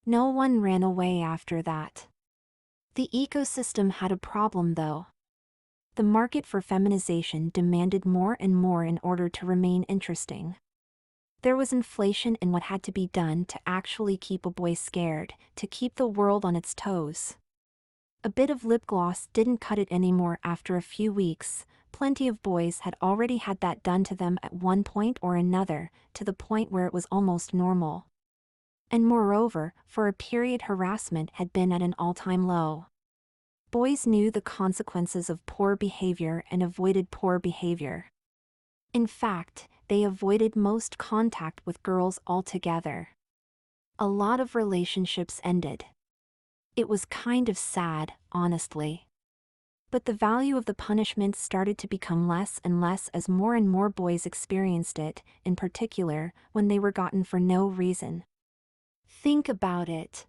No one ran away after that. The ecosystem had a problem though. The market for feminization demanded more and more in order to remain interesting. There was inflation in what had to be done to actually keep a boy scared, to keep the world on its toes. A bit of lip gloss didn't cut it anymore after a few weeks. Plenty of boys had already had that done to them at one point or another, to the point where it was almost normal. And moreover, for a period harassment had been at an all-time low. Boys knew the consequences of poor behavior and avoided poor behavior. In fact, they avoided most contact with girls altogether. A lot of relationships ended. It was kind of sad, honestly. But the value of the punishment started to become less and less as more and more boys experienced it, in particular, when they were gotten for no reason. Think about it.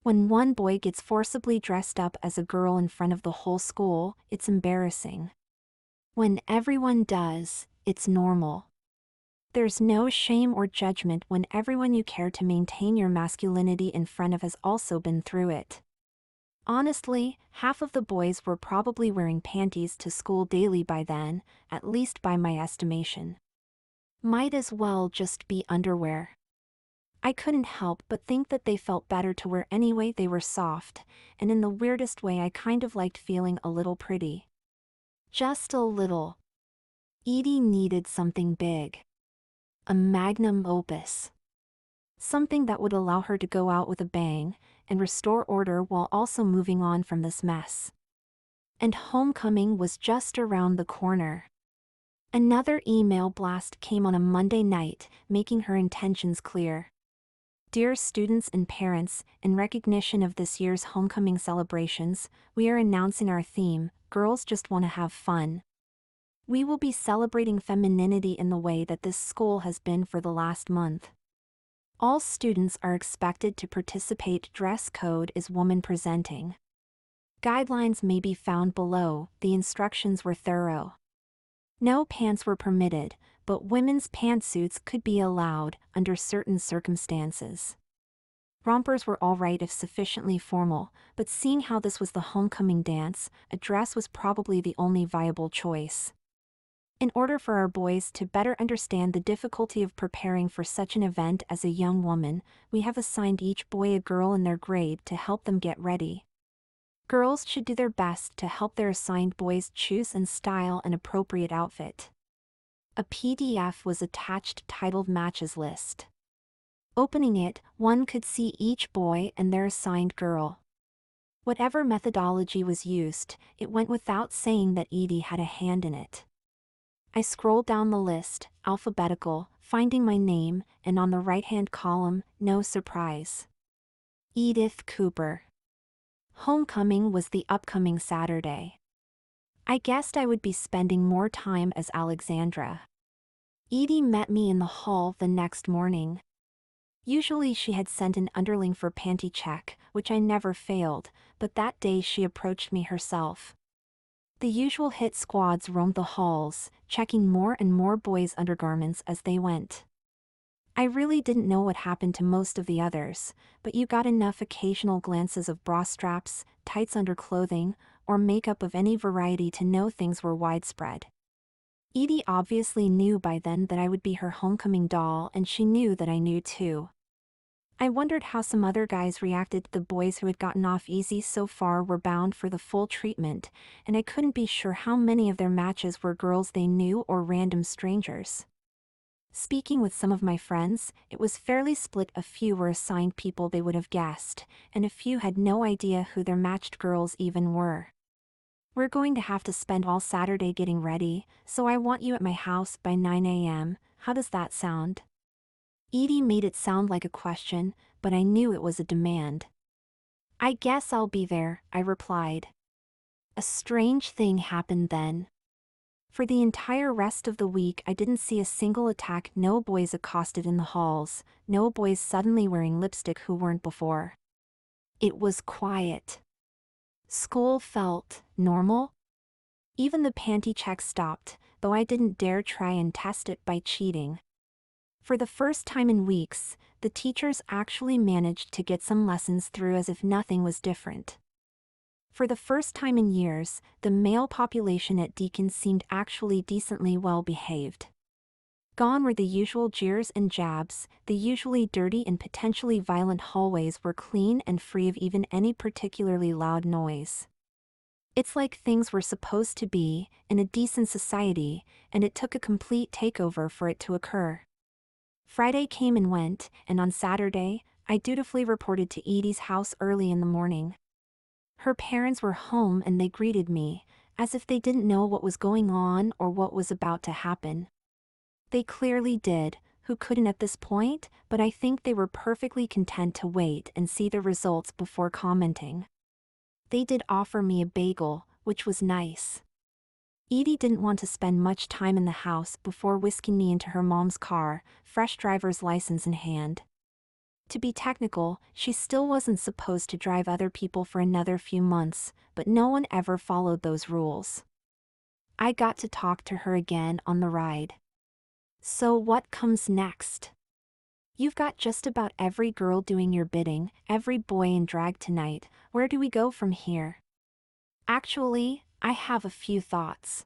When one boy gets forcibly dressed up as a girl in front of the whole school, it's embarrassing. When everyone does, it's normal. There's no shame or judgment when everyone you care to maintain your masculinity in front of has also been through it. Honestly, half of the boys were probably wearing panties to school daily by then, at least by my estimation. Might as well just be underwear. I couldn't help but think that they felt better to wear anyway. They were soft, and in the weirdest way I kind of liked feeling a little pretty. Just a little. Edie needed something big. A magnum opus. Something that would allow her to go out with a bang and restore order while also moving on from this mess. And homecoming was just around the corner. Another email blast came on a Monday night, making her intentions clear. Dear students and parents, in recognition of this year's homecoming celebrations, we are announcing our theme, Girls Just Want to Have Fun. We will be celebrating femininity in the way that this school has been for the last month. All students are expected to participate. Dress code is woman presenting. Guidelines may be found below. The instructions were thorough. No pants were permitted, but women's pantsuits could be allowed under certain circumstances. Rompers were all right if sufficiently formal, but seeing how this was the homecoming dance, a dress was probably the only viable choice. In order for our boys to better understand the difficulty of preparing for such an event as a young woman, we have assigned each boy a girl in their grade to help them get ready. Girls should do their best to help their assigned boys choose and style an appropriate outfit. A PDF was attached titled Matches List. Opening it, one could see each boy and their assigned girl. Whatever methodology was used, it went without saying that Edie had a hand in it. I scrolled down the list, alphabetical, finding my name, and on the right-hand column, no surprise. Edith Cooper. Homecoming was the upcoming Saturday. I guessed I would be spending more time as Alexandra. Edie met me in the hall the next morning. Usually she had sent an underling for panty check, which I never failed, but that day she approached me herself. The usual hit squads roamed the halls, checking more and more boys' undergarments as they went. I really didn't know what happened to most of the others, but you got enough occasional glances of bra straps, tights under clothing, or makeup of any variety to know things were widespread. Edie obviously knew by then that I would be her homecoming doll, and she knew that I knew too. I wondered how some other guys reacted. The boys who had gotten off easy so far were bound for the full treatment, and I couldn't be sure how many of their matches were girls they knew or random strangers. Speaking with some of my friends, it was fairly split. A few were assigned people they would have guessed, and a few had no idea who their matched girls even were. We're going to have to spend all Saturday getting ready, so I want you at my house by 9 a.m. How does that sound? Edie made it sound like a question, but I knew it was a demand. I guess I'll be there, I replied. A strange thing happened then. For the entire rest of the week I didn't see a single attack. No boys accosted in the halls, no boys suddenly wearing lipstick who weren't before. It was quiet. School felt normal. Even the panty check stopped, though I didn't dare try and test it by cheating. For the first time in weeks, the teachers actually managed to get some lessons through as if nothing was different. For the first time in years, the male population at Deacon seemed actually decently well behaved. Gone were the usual jeers and jabs. The usually dirty and potentially violent hallways were clean and free of even any particularly loud noise. It's like things were supposed to be, in a decent society, and it took a complete takeover for it to occur. Friday came and went, and on Saturday, I dutifully reported to Edie's house early in the morning. Her parents were home and they greeted me, as if they didn't know what was going on or what was about to happen. They clearly did, who couldn't at this point, but I think they were perfectly content to wait and see the results before commenting. They did offer me a bagel, which was nice. Edie didn't want to spend much time in the house before whisking me into her mom's car, fresh driver's license in hand. To be technical, she still wasn't supposed to drive other people for another few months, but no one ever followed those rules. I got to talk to her again on the ride. So what comes next? You've got just about every girl doing your bidding, every boy in drag tonight. Where do we go from here? Actually, I have a few thoughts.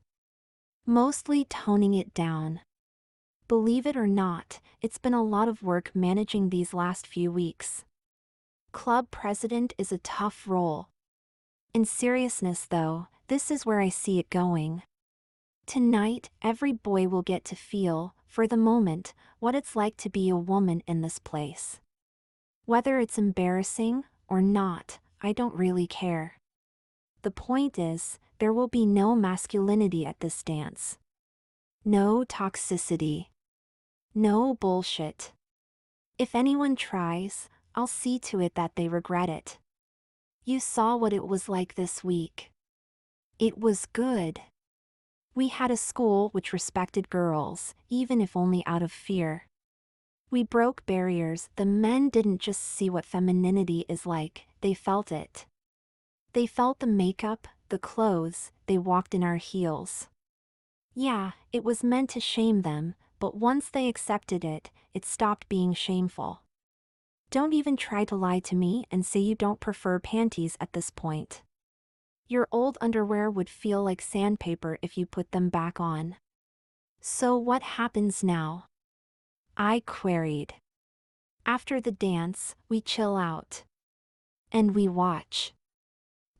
Mostly toning it down. Believe it or not, it's been a lot of work managing these last few weeks. Club president is a tough role. In seriousness though, this is where I see it going. Tonight, every boy will get to feel, for the moment, what it's like to be a woman in this place. Whether it's embarrassing or not, I don't really care. The point is, there will be no masculinity at this dance. No toxicity. No bullshit. If anyone tries, I'll see to it that they regret it. You saw what it was like this week. It was good. We had a school which respected girls, even if only out of fear. We broke barriers. The men didn't just see what femininity is like, they felt it. They felt the makeup, the clothes, they walked in our heels. Yeah, it was meant to shame them, but once they accepted it, it stopped being shameful. Don't even try to lie to me and say you don't prefer panties at this point. Your old underwear would feel like sandpaper if you put them back on. So what happens now? I queried. After the dance, we chill out. And we watch.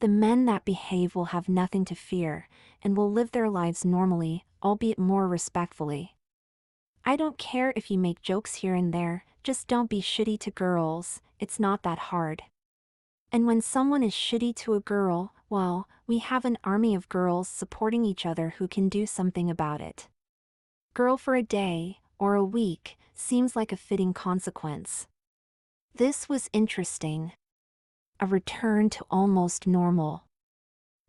The men that behave will have nothing to fear, and will live their lives normally, albeit more respectfully. I don't care if you make jokes here and there, just don't be shitty to girls, it's not that hard. And when someone is shitty to a girl, well, we have an army of girls supporting each other who can do something about it. Girl for a day, or a week, seems like a fitting consequence. This was interesting. A return to almost normal.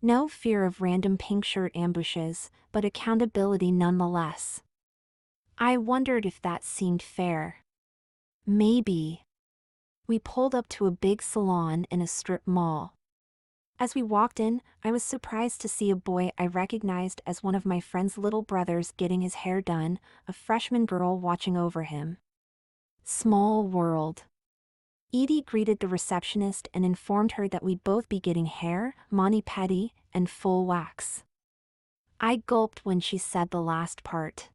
No fear of random pink shirt ambushes, but accountability nonetheless. I wondered if that seemed fair. Maybe. We pulled up to a big salon in a strip mall. As we walked in, I was surprised to see a boy I recognized as one of my friend's little brothers getting his hair done, a freshman girl watching over him. Small world. Edie greeted the receptionist and informed her that we'd both be getting hair, mani-pedi, and full wax. I gulped when she said the last part.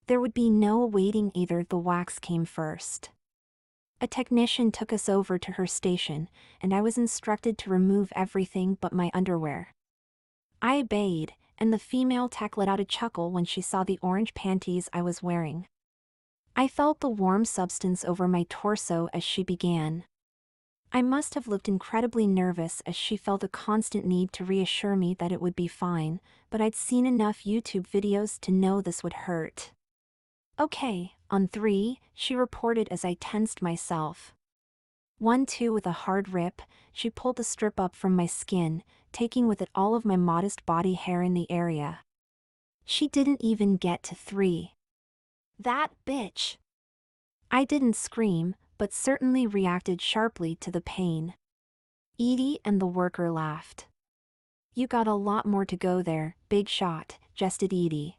There would be no waiting either, the wax came first. A technician took us over to her station, and I was instructed to remove everything but my underwear. I obeyed, and the female tech let out a chuckle when she saw the orange panties I was wearing. I felt the warm substance over my torso as she began. I must have looked incredibly nervous as she felt a constant need to reassure me that it would be fine, but I'd seen enough YouTube videos to know this would hurt. Okay, on 3, she reported as I tensed myself. 1, 2 with a hard rip, she pulled the strip up from my skin, taking with it all of my modest body hair in the area. She didn't even get to 3. That bitch! I didn't scream, but certainly reacted sharply to the pain. Edie and the worker laughed. You got a lot more to go there, big shot, jested Edie.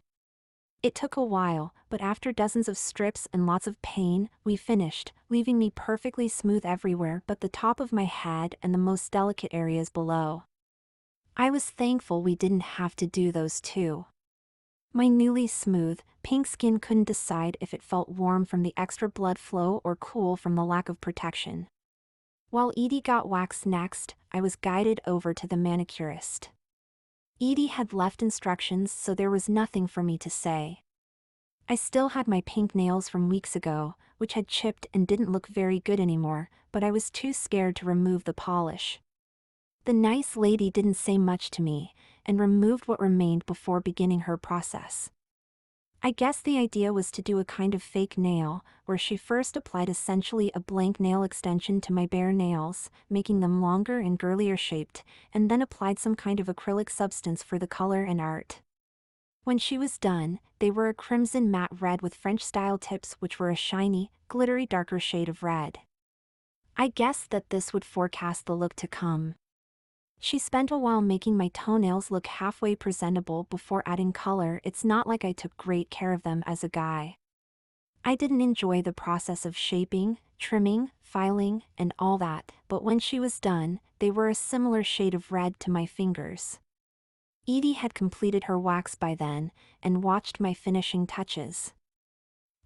It took a while, but after dozens of strips and lots of pain, we finished, leaving me perfectly smooth everywhere but the top of my head and the most delicate areas below. I was thankful we didn't have to do those too. My newly smooth, pink skin couldn't decide if it felt warm from the extra blood flow or cool from the lack of protection. While Edie got waxed next, I was guided over to the manicurist. Edie had left instructions, so there was nothing for me to say. I still had my pink nails from weeks ago, which had chipped and didn't look very good anymore, but I was too scared to remove the polish. The nice lady didn't say much to me, and removed what remained before beginning her process. I guess the idea was to do a kind of fake nail, where she first applied essentially a blank nail extension to my bare nails, making them longer and girlier shaped, and then applied some kind of acrylic substance for the color and art. When she was done, they were a crimson matte red with French-style tips which were a shiny, glittery darker shade of red. I guessed that this would forecast the look to come. She spent a while making my toenails look halfway presentable before adding color. It's not like I took great care of them as a guy. I didn't enjoy the process of shaping, trimming, filing, and all that, but when she was done, they were a similar shade of red to my fingers. Edie had completed her wax by then, and watched my finishing touches.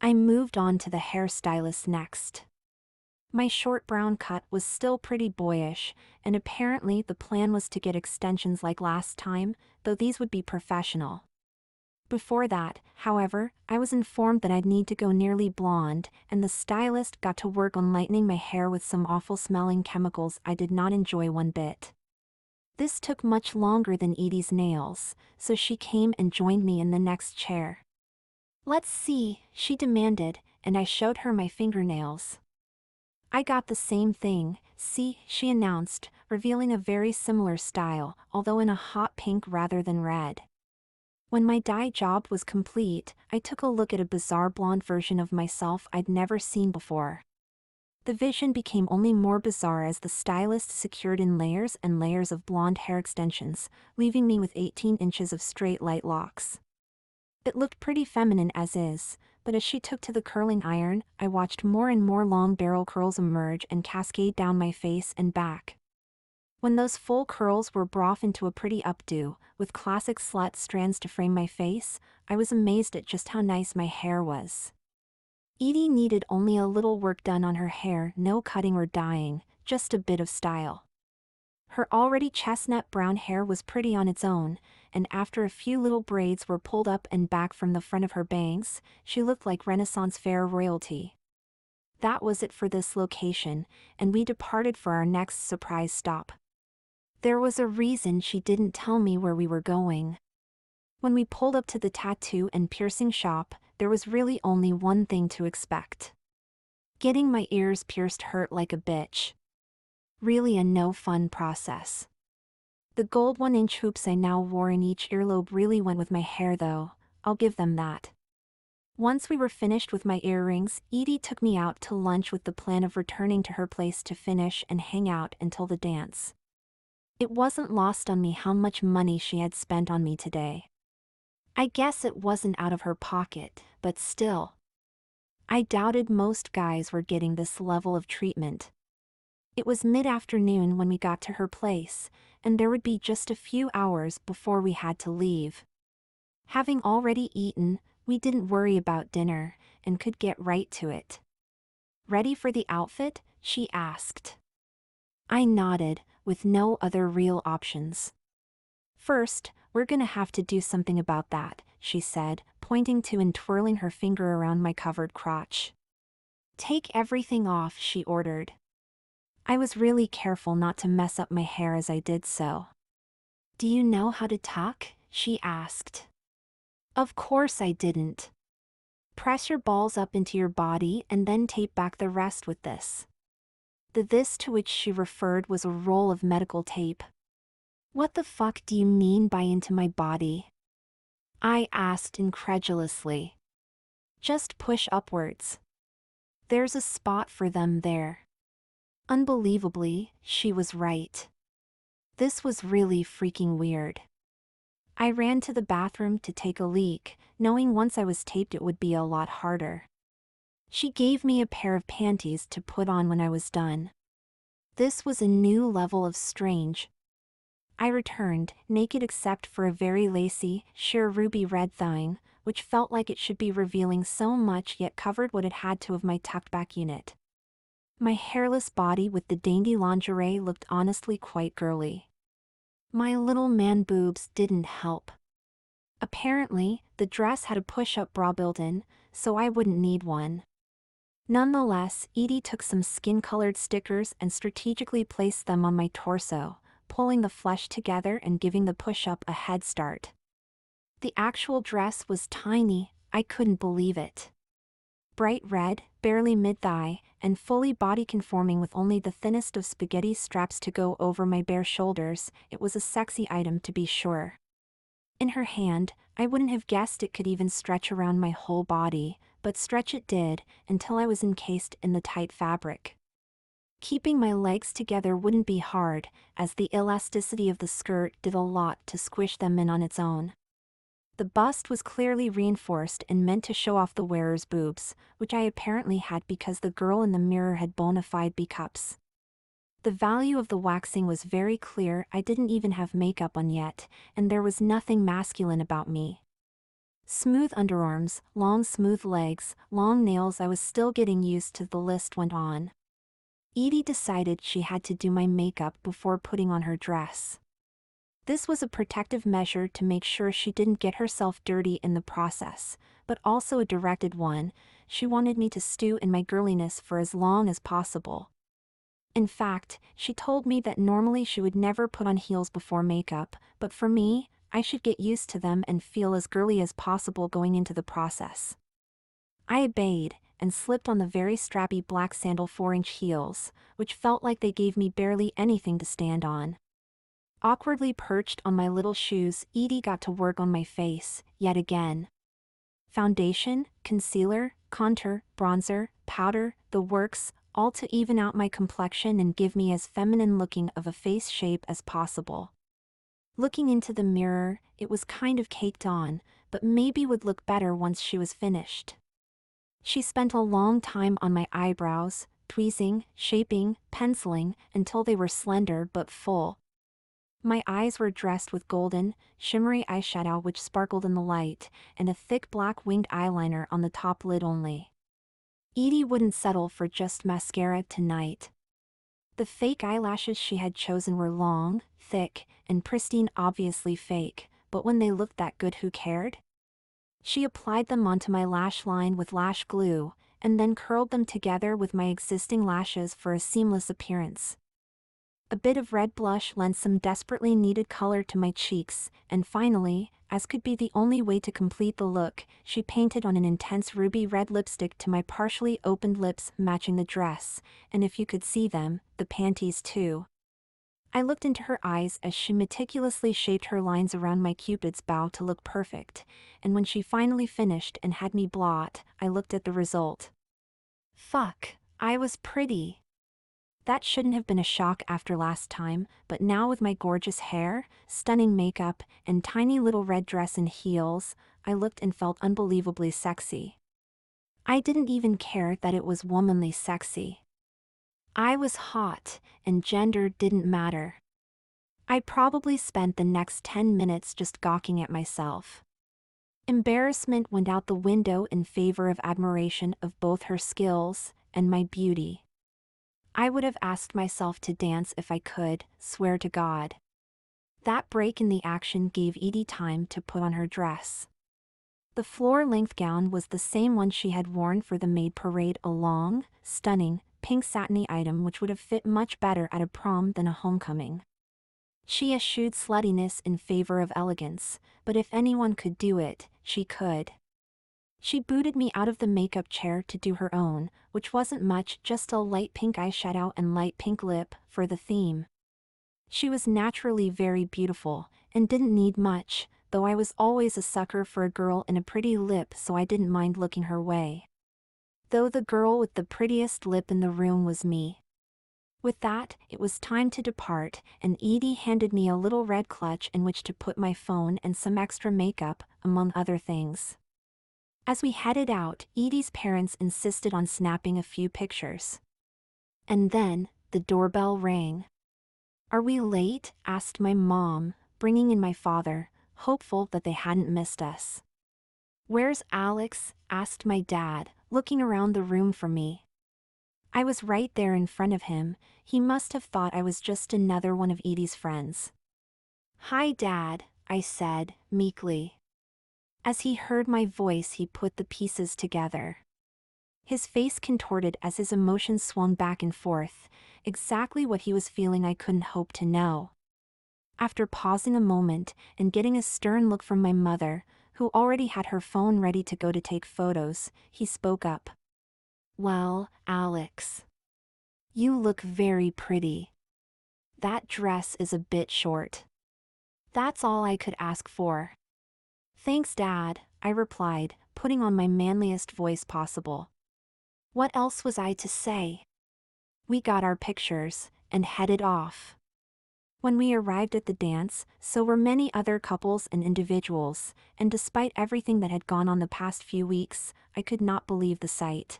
I moved on to the hairstylist next. My short brown cut was still pretty boyish, and apparently the plan was to get extensions like last time, though these would be professional. Before that, however, I was informed that I'd need to go nearly blonde, and the stylist got to work on lightening my hair with some awful-smelling chemicals I did not enjoy one bit. This took much longer than Edie's nails, so she came and joined me in the next chair. "Let's see," she demanded, and I showed her my fingernails. "I got the same thing, see," she announced, revealing a very similar style, although in a hot pink rather than red. When my dye job was complete, I took a look at a bizarre blonde version of myself I'd never seen before. The vision became only more bizarre as the stylist secured in layers and layers of blonde hair extensions, leaving me with 18 inches of straight light locks. It looked pretty feminine as is, but as she took to the curling iron, I watched more and more long barrel curls emerge and cascade down my face and back. When those full curls were brought into a pretty updo, with classic slut strands to frame my face, I was amazed at just how nice my hair was. Edie needed only a little work done on her hair, no cutting or dyeing, just a bit of style. Her already chestnut brown hair was pretty on its own, and after a few little braids were pulled up and back from the front of her bangs, she looked like Renaissance fair royalty. That was it for this location, and we departed for our next surprise stop. There was a reason she didn't tell me where we were going. When we pulled up to the tattoo and piercing shop, there was really only one thing to expect. Getting my ears pierced hurt like a bitch. Really a no-fun process. The gold 1-inch hoops I now wore in each earlobe really went with my hair though, I'll give them that. Once we were finished with my earrings, Edie took me out to lunch with the plan of returning to her place to finish and hang out until the dance. It wasn't lost on me how much money she had spent on me today. I guess it wasn't out of her pocket, but still. I doubted most guys were getting this level of treatment. It was mid-afternoon when we got to her place, and there would be just a few hours before we had to leave. Having already eaten, we didn't worry about dinner, and could get right to it. "Ready for the outfit?" she asked. I nodded, with no other real options. "First, we're gonna have to do something about that," she said, pointing to and twirling her finger around my covered crotch. "Take everything off," she ordered. I was really careful not to mess up my hair as I did so. "Do you know how to tuck?" she asked. Of course I didn't. "Press your balls up into your body and then tape back the rest with this." The "this" to which she referred was a roll of medical tape. "What the fuck do you mean by into my body?" I asked incredulously. "Just push upwards. There's a spot for them there." Unbelievably, she was right. This was really freaking weird. I ran to the bathroom to take a leak, knowing once I was taped it would be a lot harder. She gave me a pair of panties to put on when I was done. This was a new level of strange. I returned, naked except for a very lacy, sheer ruby red thing, which felt like it should be revealing so much yet covered what it had to of my tucked back unit. My hairless body with the dainty lingerie looked honestly quite girly. My little man boobs didn't help. Apparently, the dress had a push-up bra built in, so I wouldn't need one. Nonetheless, Edie took some skin-colored stickers and strategically placed them on my torso, pulling the flesh together and giving the push-up a head start. The actual dress was tiny, I couldn't believe it. Bright red, barely mid-thigh, and fully body-conforming with only the thinnest of spaghetti straps to go over my bare shoulders, it was a sexy item to be sure. In her hand, I wouldn't have guessed it could even stretch around my whole body, but stretch it did, until I was encased in the tight fabric. Keeping my legs together wouldn't be hard, as the elasticity of the skirt did a lot to squish them in on its own. The bust was clearly reinforced and meant to show off the wearer's boobs, which I apparently had because the girl in the mirror had bona fide B-cups. The value of the waxing was very clear. I didn't even have makeup on yet, and there was nothing masculine about me. Smooth underarms, long smooth legs, long nails. I was still getting used to. The list went on. Edie decided she had to do my makeup before putting on her dress. This was a protective measure to make sure she didn't get herself dirty in the process, but also a directed one. She wanted me to stew in my girliness for as long as possible. In fact, she told me that normally she would never put on heels before makeup, but for me, I should get used to them and feel as girly as possible going into the process. I obeyed, and slipped on the very strappy black sandal 4-inch heels, which felt like they gave me barely anything to stand on. Awkwardly perched on my little shoes, Edie got to work on my face, yet again. Foundation, concealer, contour, bronzer, powder, the works, all to even out my complexion and give me as feminine looking of a face shape as possible. Looking into the mirror, it was kind of caked on, but maybe would look better once she was finished. She spent a long time on my eyebrows, tweezing, shaping, penciling, until they were slender but full. My eyes were dressed with golden, shimmery eyeshadow which sparkled in the light, and a thick black winged eyeliner on the top lid only. Edie wouldn't settle for just mascara tonight. The fake eyelashes she had chosen were long, thick, and pristine, obviously fake, but when they looked that good, who cared? She applied them onto my lash line with lash glue, and then curled them together with my existing lashes for a seamless appearance. A bit of red blush lent some desperately needed color to my cheeks, and finally, as could be the only way to complete the look, she painted on an intense ruby red lipstick to my partially opened lips, matching the dress, and if you could see them, the panties too. I looked into her eyes as she meticulously shaped her lines around my cupid's bow to look perfect, and when she finally finished and had me blot, I looked at the result. Fuck, I was pretty. That shouldn't have been a shock after last time, but now with my gorgeous hair, stunning makeup, and tiny little red dress and heels, I looked and felt unbelievably sexy. I didn't even care that it was womanly sexy. I was hot, and gender didn't matter. I probably spent the next 10 minutes just gawking at myself. Embarrassment went out the window in favor of admiration of both her skills and my beauty. I would have asked myself to dance if I could, swear to God. That break in the action gave Edie time to put on her dress. The floor-length gown was the same one she had worn for the maid parade, a long, stunning, pink satiny item which would have fit much better at a prom than a homecoming. She eschewed sluttiness in favor of elegance, but if anyone could do it, she could. She booted me out of the makeup chair to do her own, which wasn't much, just a light pink eyeshadow and light pink lip, for the theme. She was naturally very beautiful, and didn't need much, though I was always a sucker for a girl in a pretty lip, so I didn't mind looking her way. Though the girl with the prettiest lip in the room was me. With that, it was time to depart, and Edie handed me a little red clutch in which to put my phone and some extra makeup, among other things. As we headed out, Edie's parents insisted on snapping a few pictures. And then, the doorbell rang. "Are we late?" asked my mom, bringing in my father, hopeful that they hadn't missed us. "Where's Alex?" asked my dad, looking around the room for me. I was right there in front of him. He must have thought I was just another one of Edie's friends. "Hi, Dad," I said, meekly. As he heard my voice, he put the pieces together. His face contorted as his emotions swung back and forth. Exactly what he was feeling I couldn't hope to know. After pausing a moment and getting a stern look from my mother, who already had her phone ready to go to take photos, he spoke up. "Well, Alex, you look very pretty. That dress is a bit short." That's all I could ask for. "Thanks, Dad," I replied, putting on my manliest voice possible. What else was I to say? We got our pictures, and headed off. When we arrived at the dance, so were many other couples and individuals, and despite everything that had gone on the past few weeks, I could not believe the sight.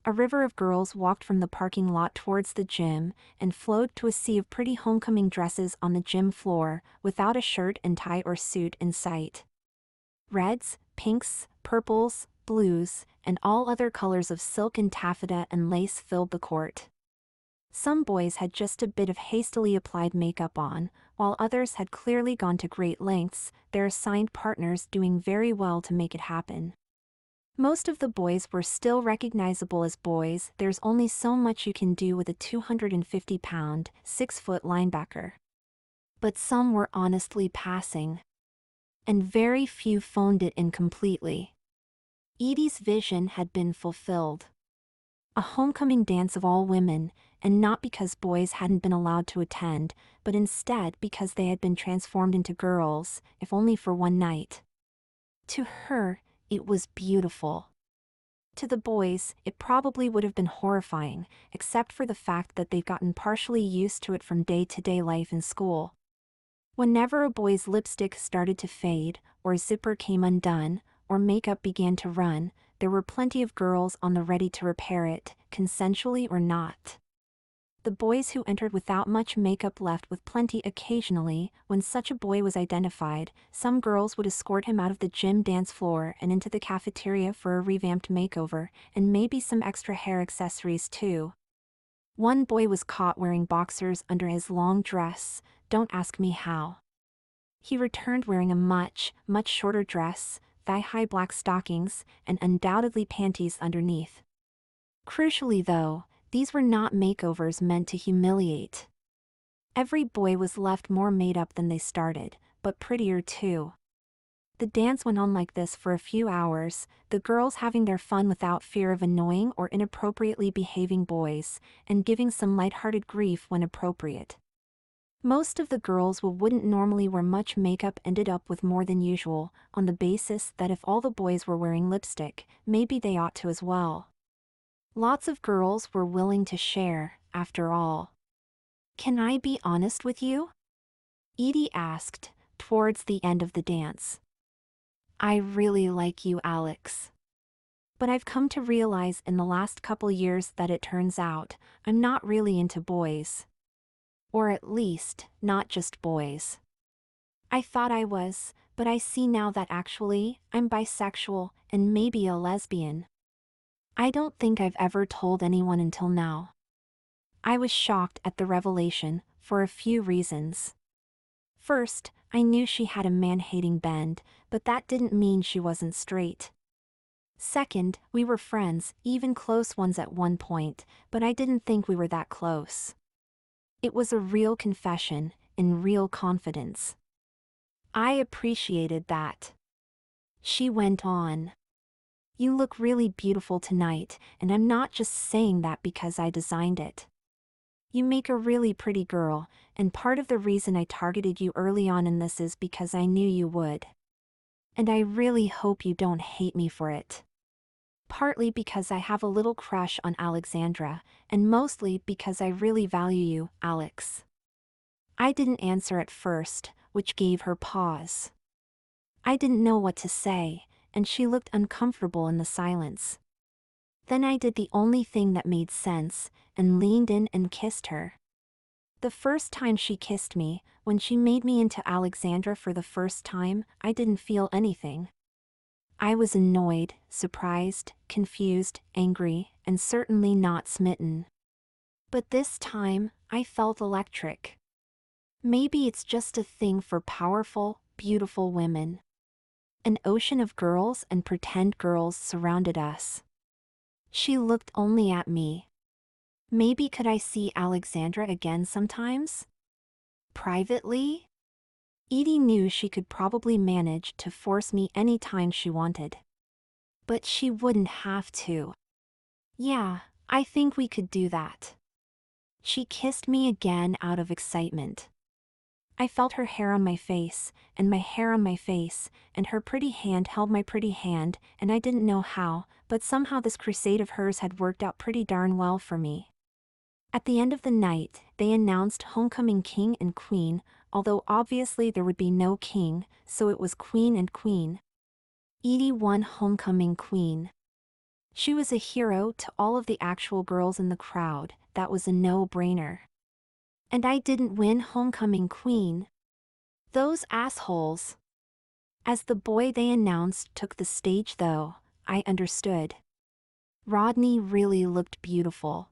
A river of girls walked from the parking lot towards the gym, and flowed to a sea of pretty homecoming dresses on the gym floor, without a shirt and tie or suit in sight. Reds, Pinks, purples, blues, and all other colors of silk and taffeta and lace filled the court. Some boys had just a bit of hastily applied makeup on, while others had clearly gone to great lengths, their assigned partners doing very well to make it happen. Most of the boys were still recognizable as boys. There's only so much you can do with a 250-pound, 6-foot linebacker. But some were honestly passing. And very few phoned it in completely. Edie's vision had been fulfilled. A homecoming dance of all women, and not because boys hadn't been allowed to attend, but instead because they had been transformed into girls, if only for one night. To her, it was beautiful. To the boys, it probably would have been horrifying, except for the fact that they'd gotten partially used to it from day-to-day life in school. Whenever a boy's lipstick started to fade, or zipper came undone, or makeup began to run, there were plenty of girls on the ready to repair it, consensually or not. The boys who entered without much makeup left with plenty occasionally. When such a boy was identified, some girls would escort him out of the gym dance floor and into the cafeteria for a revamped makeover, and maybe some extra hair accessories too. One boy was caught wearing boxers under his long dress. Don't ask me how. He returned wearing a much shorter dress, thigh-high black stockings, and undoubtedly panties underneath. Crucially though, these were not makeovers meant to humiliate. Every boy was left more made up than they started, but prettier too. The dance went on like this for a few hours, the girls having their fun without fear of annoying or inappropriately behaving boys, and giving some lighthearted grief when appropriate. Most of the girls who wouldn't normally wear much makeup ended up with more than usual, on the basis that if all the boys were wearing lipstick, maybe they ought to as well. Lots of girls were willing to share, after all. "Can I be honest with you?" Edie asked, towards the end of the dance. "I really like you, Alex. But I've come to realize in the last couple years that it turns out, I'm not really into boys. Or at least, not just boys. I thought I was, but I see now that actually, I'm bisexual, and maybe a lesbian. I don't think I've ever told anyone until now." I was shocked at the revelation, for a few reasons. First, I knew she had a man-hating bend, but that didn't mean she wasn't straight. Second, we were friends, even close ones at one point, but I didn't think we were that close. It was a real confession, in real confidence. I appreciated that. She went on. "You look really beautiful tonight, and I'm not just saying that because I designed it. You make a really pretty girl, and part of the reason I targeted you early on in this is because I knew you would. And I really hope you don't hate me for it. Partly because I have a little crush on Alexandra, and mostly because I really value you, Alex." I didn't answer at first, which gave her pause. I didn't know what to say, and she looked uncomfortable in the silence. Then I did the only thing that made sense, and leaned in and kissed her. The first time she kissed me, when she made me into Alexandra for the first time, I didn't feel anything. I was annoyed, surprised, confused, angry, and certainly not smitten. But this time, I felt electric. Maybe it's just a thing for powerful, beautiful women. An ocean of girls and pretend girls surrounded us. She looked only at me. Maybe could I see Alexandra again sometimes? Privately? Edie knew she could probably manage to force me any time she wanted. But she wouldn't have to. "Yeah, I think we could do that." She kissed me again out of excitement. I felt her hair on my face, and my hair on my face, and her pretty hand held my pretty hand, and I didn't know how, but somehow this crusade of hers had worked out pretty darn well for me. At the end of the night, they announced homecoming king and queen, although obviously there would be no king, so it was queen and queen. Edie won homecoming queen. She was a hero to all of the actual girls in the crowd. That was a no-brainer. And I didn't win homecoming queen. Those assholes. As the boy they announced took the stage though, I understood. Rodney really looked beautiful.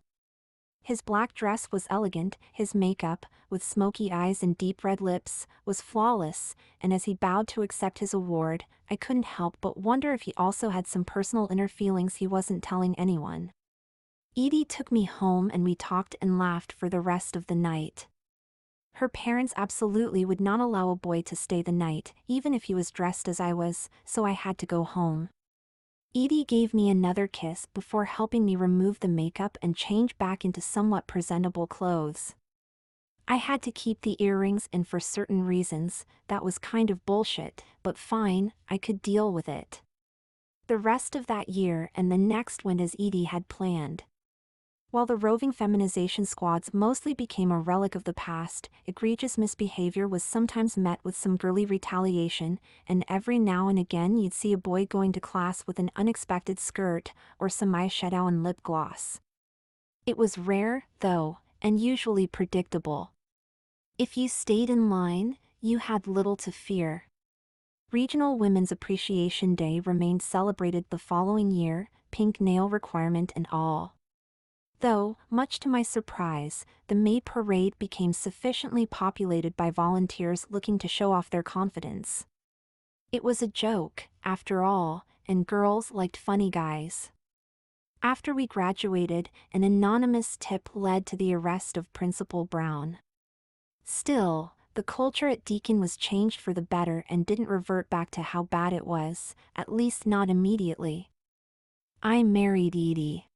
His black dress was elegant, his makeup, with smoky eyes and deep red lips, was flawless, and as he bowed to accept his award, I couldn't help but wonder if he also had some personal inner feelings he wasn't telling anyone. Edie took me home and we talked and laughed for the rest of the night. Her parents absolutely would not allow a boy to stay the night, even if he was dressed as I was, so I had to go home. Edie gave me another kiss before helping me remove the makeup and change back into somewhat presentable clothes. I had to keep the earrings in for certain reasons. That was kind of bullshit, but fine, I could deal with it. The rest of that year and the next went as Edie had planned. While the roving feminization squads mostly became a relic of the past, egregious misbehavior was sometimes met with some girly retaliation, and every now and again you'd see a boy going to class with an unexpected skirt or some eyeshadow and lip gloss. It was rare, though, and usually predictable. If you stayed in line, you had little to fear. Regional Women's Appreciation Day remained celebrated the following year, pink nail requirement and all. Though, much to my surprise, the May parade became sufficiently populated by volunteers looking to show off their confidence. It was a joke, after all, and girls liked funny guys. After we graduated, an anonymous tip led to the arrest of Principal Brown. Still, the culture at Deacon was changed for the better and didn't revert back to how bad it was, at least not immediately. I married Edie.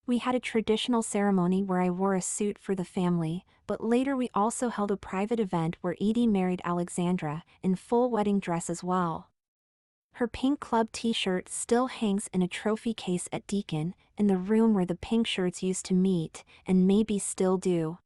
We had a traditional ceremony where I wore a suit for the family, but later we also held a private event where Edie married Alexandra, in full wedding dress as well. Her pink club t-shirt still hangs in a trophy case at Deacon, in the room where the pink shirts used to meet, and maybe still do.